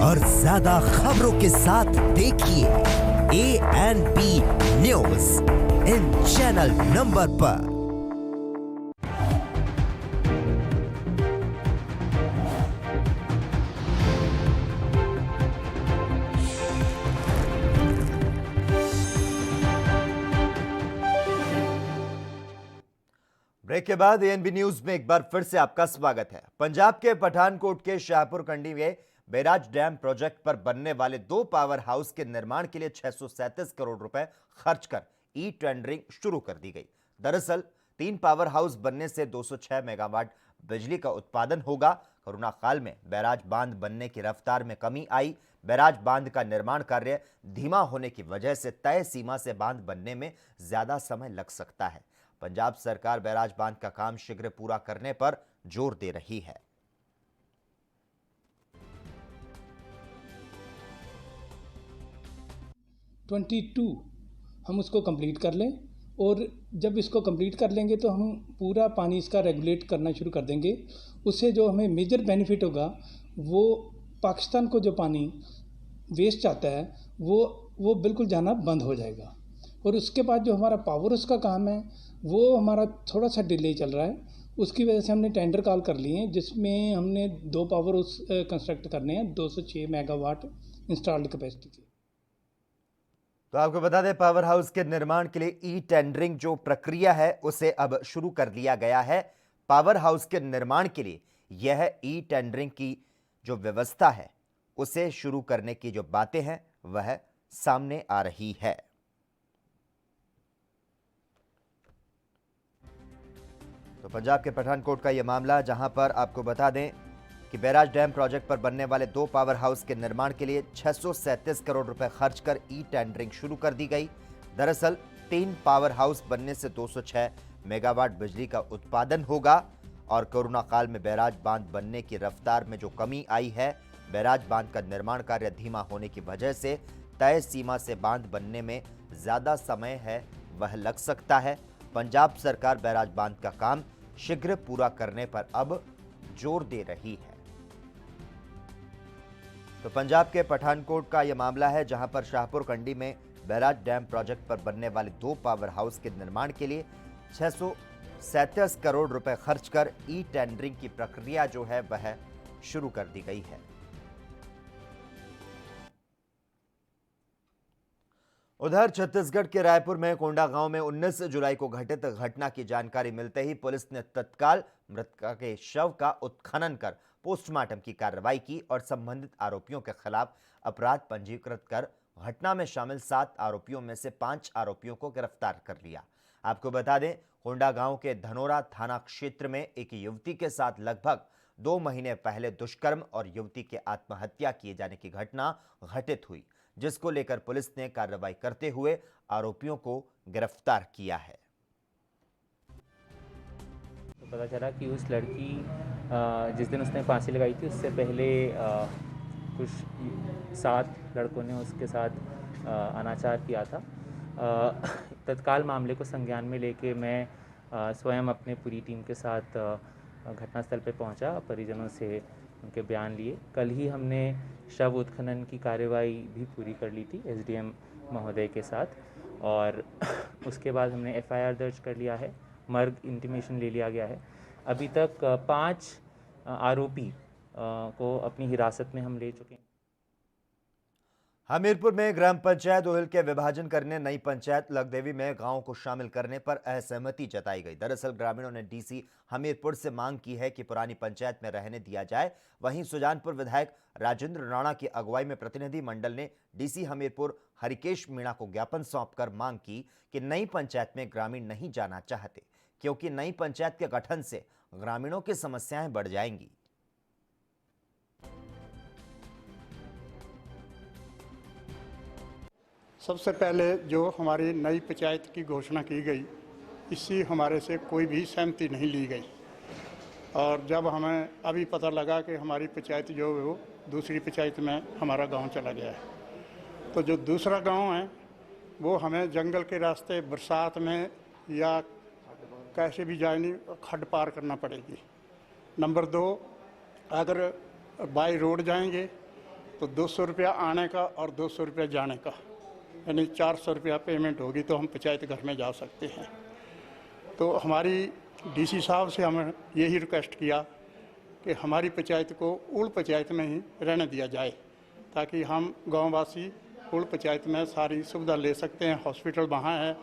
और ज्यादा खबरों के साथ देखिए ANP news in channel number पर। ब्रेक के बाद ANP न्यूज में एक बार फिर से आपका स्वागत है। पंजाब के पठानकोट के शाहपुर कंडी में बैराज डैम प्रोजेक्ट पर बनने वाले 2 पावर हाउस के निर्माण के लिए 637 करोड़ रुपए खर्च कर टेंडरिंग शुरू कर दी गई। दरअसल 3 पावर हाउस बनने से 206 मेगावाट बिजली का उत्पादन होगा। कोरोना काल में बैराज बांध बनने की रफ्तार में कमी आई। बैराज बांध का निर्माण कार्य धीमा होने की वजह से तय सीमा से बांध बनने में ज्यादा समय लग सकता है। पंजाब सरकार बैराज बांध का काम शीघ्र पूरा करने पर जोर दे रही है। हम उसको कंप्लीट कर लें और जब इसको कंप्लीट कर लेंगे तो हम पूरा पानी इसका रेगुलेट करना शुरू कर देंगे। उससे जो हमें मेजर बेनिफिट होगा वो पाकिस्तान को जो पानी वेस्ट आता है वो बिल्कुल जाना बंद हो जाएगा। और उसके बाद जो हमारा पावर उसका काम है वो हमारा थोड़ा सा डिले चल रहा है। उसकी वजह से हमने टेंडर कॉल कर लिए हैं जिसमें हमने 2 पावर हाउस कंस्ट्रक्ट करने हैं 206 मेगावाट इंस्टॉल्ड कैपेसिटी के। तो आपको बता दें पावर हाउस के निर्माण के लिए ई टेंडरिंग जो प्रक्रिया है उसे अब शुरू कर दिया गया है। पावर हाउस के निर्माण के लिए यह ई टेंडरिंग की जो व्यवस्था है उसे शुरू करने की जो बातें हैं वह सामने आ रही है। तो पंजाब के पठानकोट का यह मामला, जहां पर आपको बता दें कि बैराज डैम प्रोजेक्ट पर बनने वाले 2 पावर हाउस के निर्माण के लिए 637 करोड़ रुपए खर्च कर ई टेंडरिंग शुरू कर दी गई। दरअसल 3 पावर हाउस बनने से 206 मेगावाट बिजली का उत्पादन होगा और कोरोना काल में बैराज बांध बनने की रफ्तार में जो कमी आई है, बैराज बांध का निर्माण कार्य धीमा होने की वजह से तय सीमा से बांध बनने में ज्यादा समय है वह लग सकता है। पंजाब सरकार बैराज बांध का काम शीघ्र पूरा करने पर अब जोर दे रही है। तो पंजाब के पठानकोट का यह मामला है जहां पर शाहपुर कंडी में बैराज डैम प्रोजेक्ट पर बनने वाले 2 पावर हाउस के निर्माण के लिए 637 करोड़ रुपए खर्च कर ई टेंडरिंग की प्रक्रिया जो है वह शुरू कर दी गई है। उधर छत्तीसगढ़ के रायपुर में कोंडा गांव में 19 जुलाई को घटित घटना की जानकारी मिलते ही पुलिस ने तत्काल मृतका के शव का उत्खनन कर पोस्टमार्टम की कार्रवाई की और संबंधित आरोपियों के खिलाफ अपराध पंजीकृत कर घटना में शामिल 7 आरोपियों में से 5 आरोपियों को गिरफ्तार कर लिया। आपको बता दें कोंडा गांव के धनोरा थाना क्षेत्र में एक युवती के साथ लगभग 2 महीने पहले दुष्कर्म और युवती के आत्महत्या किए जाने की घटना घटित हुई, जिसको लेकर पुलिस ने कार्रवाई करते हुए आरोपियों को गिरफ्तार किया है। तो पता चला कि उस लड़की जिस दिन उसने फांसी लगाई थी उससे पहले कुछ 7 लड़कों ने उसके साथ अनाचार किया था। तत्काल मामले को संज्ञान में लेके मैं स्वयं अपने पूरी टीम के साथ घटनास्थल पर पहुंचा, परिजनों से उनके बयान लिए। कल ही हमने शव उत्खनन की कार्यवाही भी पूरी कर ली थी एसडीएम महोदय के साथ और उसके बाद हमने एफआईआर दर्ज कर लिया है, मर्ग इंटीमेशन ले लिया गया है। अभी तक 5 आरोपी को अपनी हिरासत में हम ले चुके हैं। हमीरपुर में ग्राम पंचायत ओहिल के विभाजन करने नई पंचायत लगदेवी में गांव को शामिल करने पर असहमति जताई गई। दरअसल ग्रामीणों ने डीसी हमीरपुर से मांग की है कि पुरानी पंचायत में रहने दिया जाए। वहीं सुजानपुर विधायक राजेंद्र राणा की अगुवाई में प्रतिनिधि मंडल ने डीसी हमीरपुर हरिकेश मीणा को ज्ञापन सौंपकर मांग की कि नई पंचायत में ग्रामीण नहीं जाना चाहते, क्योंकि नई पंचायत के गठन से ग्रामीणों की समस्याएं बढ़ जाएंगी। सबसे पहले जो हमारी नई पंचायत की घोषणा की गई, इससे हमारे से कोई भी सहमति नहीं ली गई और जब हमें अभी पता लगा कि हमारी पंचायत जो है वो दूसरी पंचायत में हमारा गांव चला गया है, तो जो दूसरा गांव है वो हमें जंगल के रास्ते बरसात में या कैसे भी जाए नहीं, खड्ड पार करना पड़ेगी। नंबर 2, अगर बाई रोड जाएंगे तो 200 रुपया आने का और 200 रुपया जाने का, यानी 400 रुपया पेमेंट होगी तो हम पंचायत घर में जा सकते हैं। तो हमारी डीसी साहब से हमें यही रिक्वेस्ट किया कि हमारी पंचायत को उड़ पंचायत में ही रहने दिया जाए, ताकि हम गांववासी उड़ पंचायत में सारी सुविधा ले सकते हैं। हॉस्पिटल वहाँ है,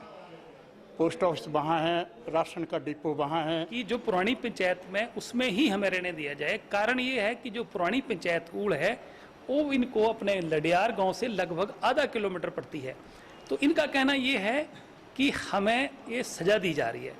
पोस्ट ऑफिस वहाँ है, राशन का डिपो वहाँ है। कि जो पुरानी पंचायत में उसमें ही हमें रहने दिया जाए। कारण ये है कि जो पुरानी पंचायत ऊड़ है वो इनको अपने लडियार गांव से लगभग आधा किलोमीटर पड़ती है। तो इनका कहना ये है कि हमें ये सजा दी जा रही है।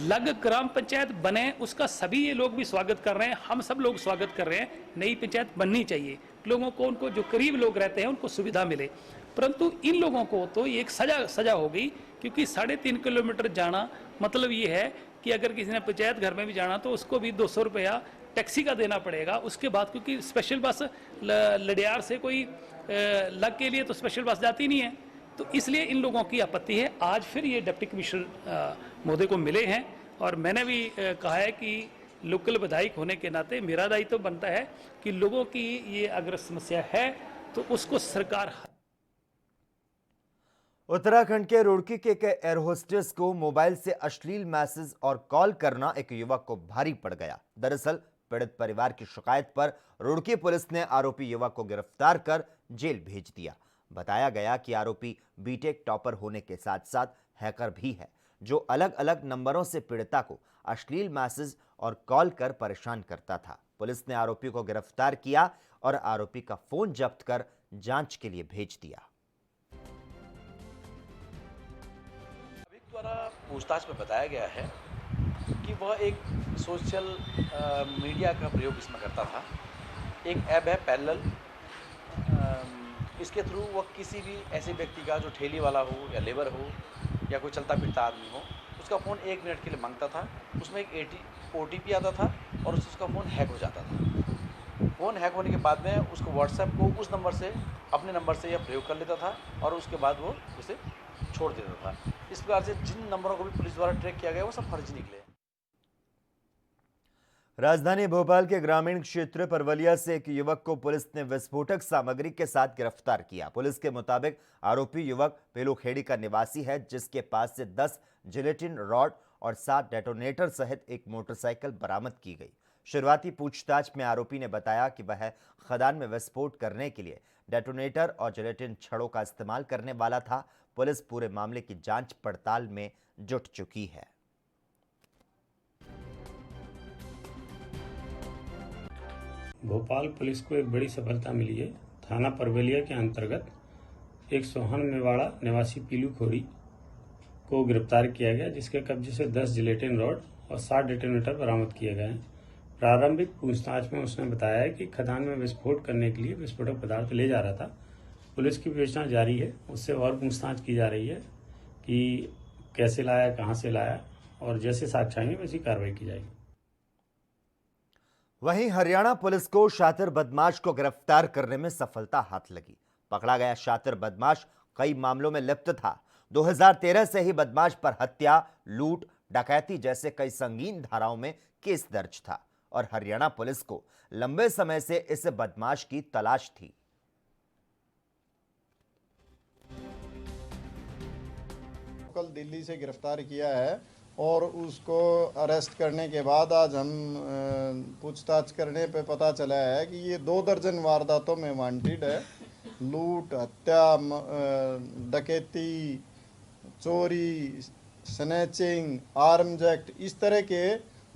लग ग्राम पंचायत बने उसका सभी ये लोग भी स्वागत कर रहे हैं, हम सब लोग स्वागत कर रहे हैं। नई पंचायत बननी चाहिए, लोगों को, उनको जो करीब लोग रहते हैं उनको सुविधा मिले। परंतु इन लोगों को तो ये एक सजा हो गई कि क्योंकि 3.5 किलोमीटर जाना मतलब ये है कि अगर किसी ने पंचायत घर में भी जाना तो उसको भी 200 रुपया टैक्सी का देना पड़ेगा। उसके बाद क्योंकि स्पेशल बस लडियार से कोई लग के लिए तो स्पेशल बस जाती नहीं है, तो इसलिए इन लोगों की आपत्ति है। आज फिर ये डिप्टी कमिश्नर महोदय को मिले हैं और मैंने भी कहा है कि लोकल विधायक होने के नाते मेरा दायित्व तो बनता है कि लोगों की ये अगर समस्या है तो उसको सरकार। उत्तराखंड के रुड़की के एयर होस्टेस को मोबाइल से अश्लील मैसेज और कॉल करना एक युवक को भारी पड़ गया। दरअसल पीड़ित परिवार की शिकायत पर रुड़की पुलिस ने आरोपी युवक को गिरफ्तार कर जेल भेज दिया। बताया गया कि आरोपी बीटेक टॉपर होने के साथ साथ हैकर भी है, जो अलग अलग नंबरों से पीड़िता को अश्लील मैसेज और कॉल कर परेशान करता था। पुलिस ने आरोपी को गिरफ्तार किया और आरोपी का फोन जब्त कर जांच के लिए भेज दिया। द्वारा पूछताछ में बताया गया है कि वह एक सोशल मीडिया का प्रयोग इसमें करता था। एक ऐप है पैरेलल, इसके थ्रू वह किसी भी ऐसे व्यक्ति का जो ठेली वाला हो या लेबर हो या कोई चलता फिरता आदमी हो, उसका फ़ोन 1 मिनट के लिए मांगता था। उसमें एक OTP आता था और उसका फ़ोन हैक हो जाता था। फ़ोन हैक होने के बाद में उसको व्हाट्सएप को उस नंबर से अपने नंबर से यह प्रयोग कर लेता था और उसके बाद वो उसे छोड़ देता था। इस प्रकार से जिन नंबरों को भी पुलिस द्वारा ट्रैक किया गया वो सब फर्जी निकले। राजधानी भोपाल के ग्रामीण क्षेत्र परवलिया से एक युवक को पुलिस ने विस्फोटक सामग्री के साथ गिरफ्तार किया। पुलिस के मुताबिक आरोपी युवक पेलोखेड़ी का निवासी है, जिसके पास से 10 जिलेटिन रॉड और 7 डेटोनेटर सहित एक मोटरसाइकिल बरामद की गई। शुरुआती पूछताछ में आरोपी ने बताया कि वह खदान में विस्फोट करने के लिए डेटोनेटर और जिलेटिन छड़ों का इस्तेमाल करने वाला था। पुलिस पूरे मामले की जांच पड़ताल में जुट चुकी है। भोपाल पुलिस को एक बड़ी सफलता मिली है। थाना परवलिया के अंतर्गत एक सोहन मेवाड़ा निवासी पीलू खोड़ी को गिरफ्तार किया गया, जिसके कब्जे से 10 जिलेटिन रॉड और 7 डेटोनेटर बरामद किए गए हैं। प्रारंभिक पूछताछ में उसने बताया है कि खदान में विस्फोट करने के लिए विस्फोटक पदार्थ ले जा रहा था। पुलिस की विवेचना जारी है, उससे और पूछताछ की जा रही है कि कैसे लाया, कहां से लाया, और जैसे साक्ष्य आएंगे वैसी कार्रवाई की जाएगी। वहीं हरियाणा पुलिस को शातिर बदमाश को गिरफ्तार करने में सफलता हाथ लगी। पकड़ा गया शातिर बदमाश कई मामलों में लिप्त था। 2013 से ही बदमाश पर हत्या, लूट, डकैती जैसे कई संगीन धाराओं में केस दर्ज था और हरियाणा पुलिस को लंबे समय से इस बदमाश की तलाश थी। कल दिल्ली से गिरफ्तार किया है और उसको अरेस्ट करने के बाद आज हम पूछताछ करने पे पता चला है कि ये 2 दर्जन वारदातों में वांटेड है। लूट, हत्या, डकैती, चोरी, स्नैचिंग, आर्म्स एक्ट, इस तरह के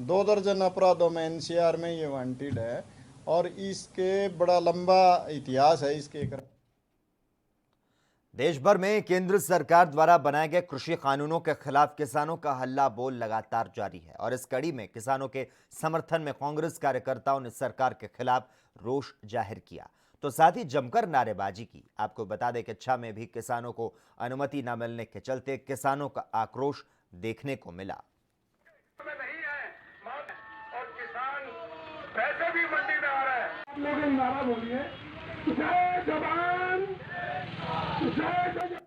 2 दर्जन अपराधों में NCR में ये वांटेड है और इसके बड़ा लंबा इतिहास है इसके। देश भर में केंद्र सरकार द्वारा बनाए गए कृषि कानूनों के खिलाफ किसानों का हल्ला बोल लगातार जारी है और इस कड़ी में किसानों के समर्थन में कांग्रेस कार्यकर्ताओं ने सरकार के खिलाफ रोष जाहिर किया, तो साथ ही जमकर नारेबाजी की। आपको बता दें कि छा में भी किसानों को अनुमति न मिलने के चलते किसानों का आक्रोश देखने को मिला। पैसे भी मंडी में आ रहे हैं, आप लोग नारा बोलिए, जय जवान, जय।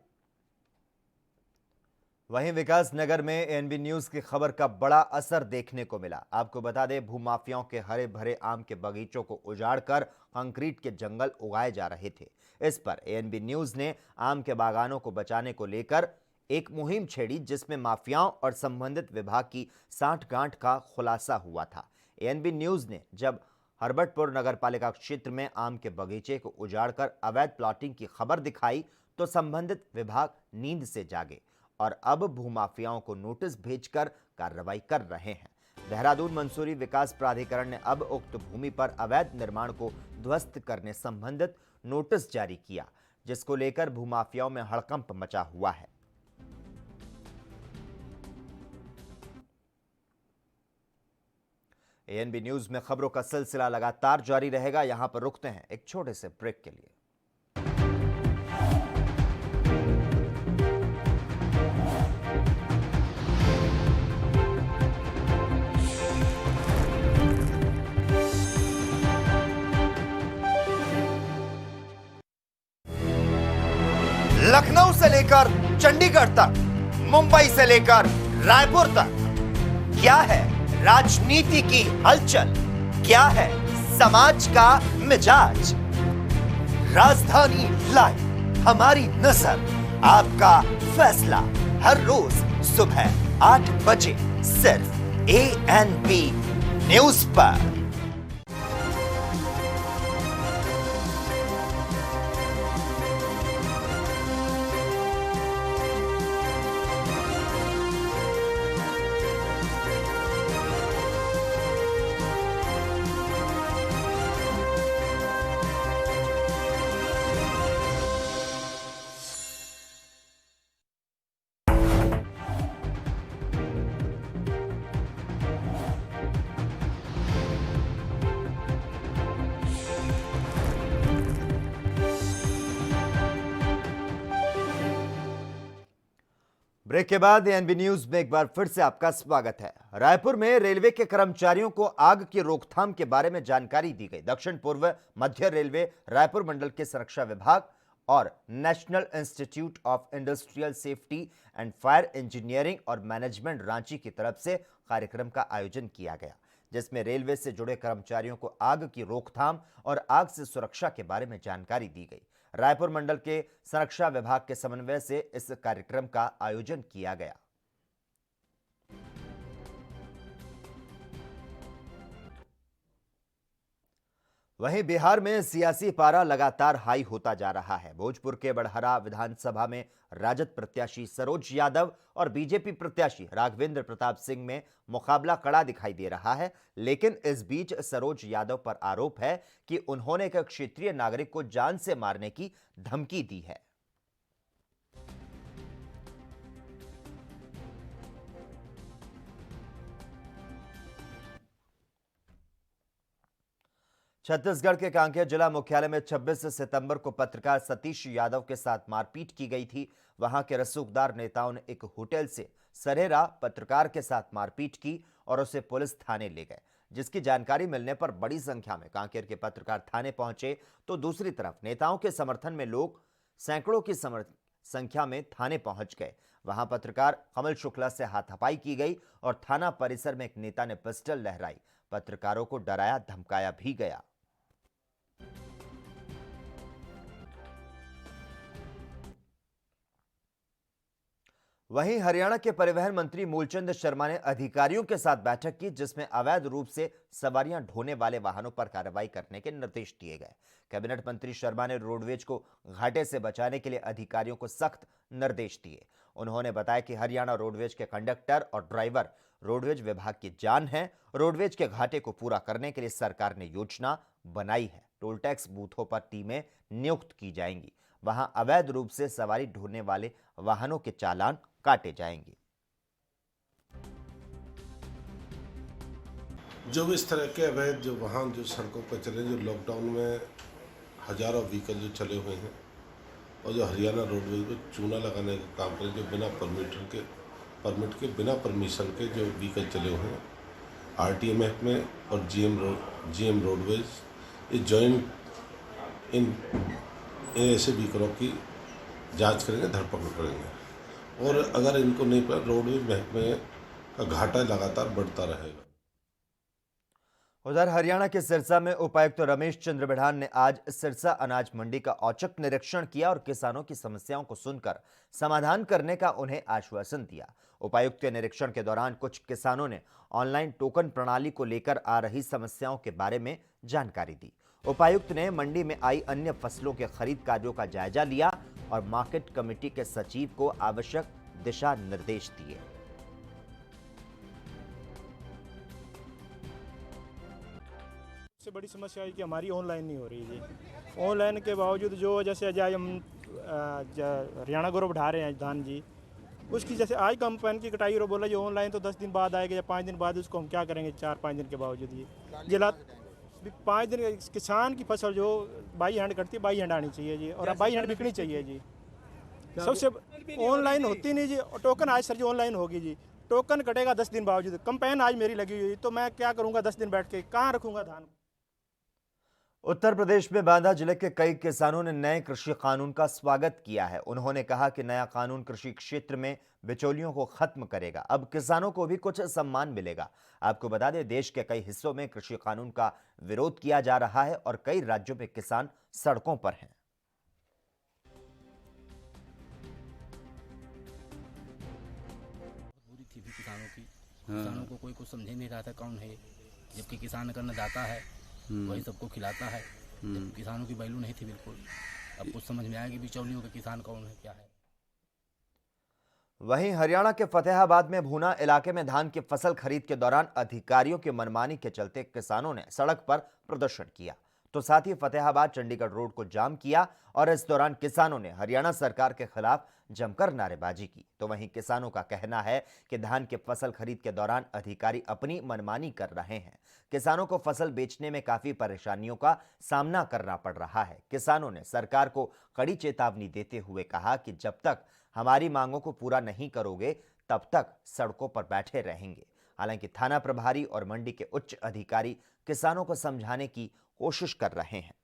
वहीं विकास नगर में ANB न्यूज की खबर का बड़ा असर देखने को मिला। आपको बता दें, भूमाफियाओं के हरे भरे आम के बगीचों को उजाड़कर कंक्रीट के जंगल उगाए जा रहे थे। इस पर ANB न्यूज ने आम के बागानों को बचाने को लेकर एक मुहिम छेड़ी, जिसमें माफियाओं और संबंधित विभाग की सांठगांठ का खुलासा हुआ था। ANB न्यूज ने जब हरबटपुर नगरपालिका क्षेत्र में आम के बगीचे को उजाड़कर अवैध प्लॉटिंग की खबर दिखाई तो संबंधित विभाग नींद से जागे और अब भूमाफियाओं को नोटिस भेजकर कार्रवाई कर रहे हैं। देहरादून मंसूरी विकास प्राधिकरण ने अब उक्त भूमि पर अवैध निर्माण को ध्वस्त करने संबंधित नोटिस जारी किया, जिसको लेकर भूमाफियाओं में हड़कंप मचा हुआ है। ANB न्यूज में खबरों का सिलसिला लगातार जारी रहेगा। यहां पर रुकते हैं एक छोटे से ब्रेक के लिए। लखनऊ से लेकर चंडीगढ़ तक, मुंबई से लेकर रायपुर तक, क्या है राजनीति की हलचल, क्या है समाज का मिजाज। राजधानी लाइव, हमारी नजर, आपका फैसला, हर रोज सुबह 8 बजे सिर्फ ANP न्यूज पर। ब्रेक के बाद ANP न्यूज में एक बार फिर से आपका स्वागत है। रायपुर में रेलवे के कर्मचारियों को आग की रोकथाम के बारे में जानकारी दी गई। दक्षिण पूर्व मध्य रेलवे रायपुर मंडल के सुरक्षा विभाग और national institute of industrial safety and fire engineering और मैनेजमेंट रांची की तरफ से कार्यक्रम का आयोजन किया गया, जिसमें रेलवे से जुड़े कर्मचारियों को आग की रोकथाम और आग से सुरक्षा के बारे में जानकारी दी गई। रायपुर मंडल के संरक्षा विभाग के समन्वय से इस कार्यक्रम का आयोजन किया गया। वहीं बिहार में सियासी पारा लगातार हाई होता जा रहा है। भोजपुर के बड़हरा विधानसभा में राजद प्रत्याशी सरोज यादव और बीजेपी प्रत्याशी राघवेंद्र प्रताप सिंह में मुकाबला कड़ा दिखाई दे रहा है, लेकिन इस बीच सरोज यादव पर आरोप है कि उन्होंने एक क्षेत्रीय नागरिक को जान से मारने की धमकी दी है। छत्तीसगढ़ के कांकेर जिला मुख्यालय में 26 सितंबर को पत्रकार सतीश यादव के साथ मारपीट की गई थी। वहां के रसूखदार नेताओं ने एक होटल से सरेरा पत्रकार के साथ मारपीट की और उसे पुलिस थाने ले गए, जिसकी जानकारी मिलने पर बड़ी संख्या में कांकेर के पत्रकार थाने पहुंचे, तो दूसरी तरफ नेताओं के समर्थन में लोग सैकड़ों की संख्या में थाने पहुंच गए। वहां पत्रकार कमल शुक्ला से हाथापाई की गई और थाना परिसर में एक नेता ने पिस्टल लहराई। पत्रकारों को डराया धमकाया भी गया। वहीं हरियाणा के परिवहन मंत्री मूलचंद शर्मा ने अधिकारियों के साथ बैठक की, जिसमें अवैध रूप से सवारियां ढोने वाले वाहनों पर कार्रवाई करने के निर्देश दिए गए। कैबिनेट मंत्री शर्मा ने रोडवेज को घाटे से बचाने के लिए अधिकारियों को सख्त निर्देश दिए। उन्होंने बताया कि हरियाणा रोडवेज के कंडक्टर और ड्राइवर रोडवेज विभाग की जान है। रोडवेज के घाटे को पूरा करने के लिए सरकार ने योजना बनाई है। टोल टैक्स बूथों पर टीमें नियुक्त की जाएंगी। वहां अवैध रूप से सवारी ढोने वाले वाहनों के चालान काटे जाएंगे। जो इस तरह के अवैध जो वाहन जो सड़कों पर चले, जो लॉकडाउन में हजारों व्हीकल जो चले हुए हैं और जो हरियाणा रोडवेज में चूना लगाने का काम करें, जो बिना परमिट के बिना परमिशन के जो व्हीकल चले हुए हैं, RTMF में और GM रोडवेज ये जॉइंट इन ऐसे व्हीकलों की जांच करेंगे, धरपकड़ करेंगे और अगर इनको नहीं पड़ा, रोडवेज महकमे का घाटा लगातार बढ़ता रहेगा। उधर हरियाणा के सिरसा में उपायुक्त रमेश चंद्र बिढ़ान ने आज सिरसा अनाज मंडी का औचक निरीक्षण किया और किसानों की समस्याओं को सुनकर समाधान करने का उन्हें आश्वासन दिया। उपायुक्त के निरीक्षण के दौरान कुछ किसानों ने ऑनलाइन टोकन प्रणाली को लेकर आ रही समस्याओं के बारे में जानकारी दी। उपायुक्त ने मंडी में आई अन्य फसलों के खरीद कार्यों का जायजा लिया और मार्केट कमेटी के सचिव को आवश्यक दिशा निर्देश दिए। सबसे बड़ी समस्या है कि हमारी ऑनलाइन नहीं हो रही जी। ऑनलाइन के बावजूद जो जैसे आज हम हरियाणा गौरव बढ़ा रहे हैं धान जी, उसकी जैसे आज कंपेन की कटाई और बोला जो ऑनलाइन तो 10 दिन बाद आएगा या 5 दिन बाद, उसको हम क्या करेंगे 4-5 दिन के बावजूद। ये जिला 5 दिन किसान की फसल जो बाई हैंड कटती है, बाई हैंड आनी चाहिए जी, और बाई हैंड बिकनी चाहिए जी। सबसे ऑनलाइन होती नहीं जी। टोकन आज सर जी ऑनलाइन होगी जी, टोकन कटेगा 10 दिन बावजूद। कंपेन आज मेरी लगी हुई, तो मैं क्या करूँगा 10 दिन बैठ के, कहाँ रखूँगा धान। उत्तर प्रदेश में बांदा जिले के कई किसानों ने नए कृषि कानून का स्वागत किया है। उन्होंने कहा कि नया कानून कृषि क्षेत्र में बिचौलियों को खत्म करेगा। अब किसानों को भी कुछ सम्मान मिलेगा। आपको बता दें, देश के कई हिस्सों में कृषि कानून का विरोध किया जा रहा है और कई राज्यों में किसान सड़कों पर हैं। बुरी थी भी किसानों को कोई कुछ समझ नहीं रहा था कौन है, जबकि किसान अगर अन्नदाता है वही सबको खिलाता है। जब किसानों की वैल्यू नहीं थी बिल्कुल। अब कुछ समझ में आया कि बिचौलियों के किसान कौन है, क्या है। वहीं हरियाणा के फतेहाबाद में भूना इलाके में धान की फसल खरीद के दौरान अधिकारियों की मनमानी के चलते किसानों ने सड़क पर प्रदर्शन किया, तो साथ ही फतेहाबाद चंडीगढ़ रोड को जाम किया और इस दौरान किसानों ने हरियाणा सरकार के खिलाफ जमकर नारेबाजी की। तो वहीं किसानों का कहना है कि धान की फसल खरीद के दौरान अधिकारी अपनी मनमानी कर रहे हैं। किसानों को फसल बेचने में काफी परेशानियों का सामना करना पड़ रहा है। किसानों ने सरकार को कड़ी चेतावनी देते हुए कहा कि जब तक हमारी मांगों को पूरा नहीं करोगे तब तक सड़कों पर बैठे रहेंगे। हालांकि थाना प्रभारी और मंडी के उच्च अधिकारी किसानों को समझाने की कोशिश कर रहे हैं।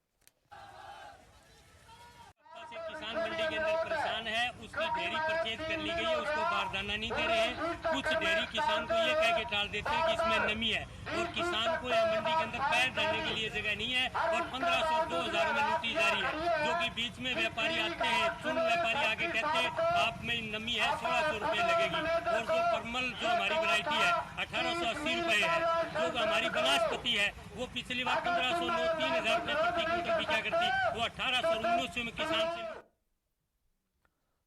किसान मंडी के अंदर परेशान है, उसकी डेयरी परचेज कर ली गई है, उसको बारदाना नहीं दे रहे हैं। कुछ डेयरी किसान को ये कह के टाल देते हैं कि इसमें नमी है और किसान को यह मंडी के अंदर पैर डालने के लिए जगह नहीं है और 1500 2000 में लूटी जा रही है, जो कि बीच में व्यापारी आते हैं। सुन व्यापारी आगे कहते हैं आप में नमी है 1600 रुपये लगेगी और जो परमल जो हमारी वैरायटी है 1880 रुपये है। जो हमारी बनास्पति है वो पिछली बार 1509 3000 रुपये प्रति क्विंटल बिका करती, वो 1819 में किसान से।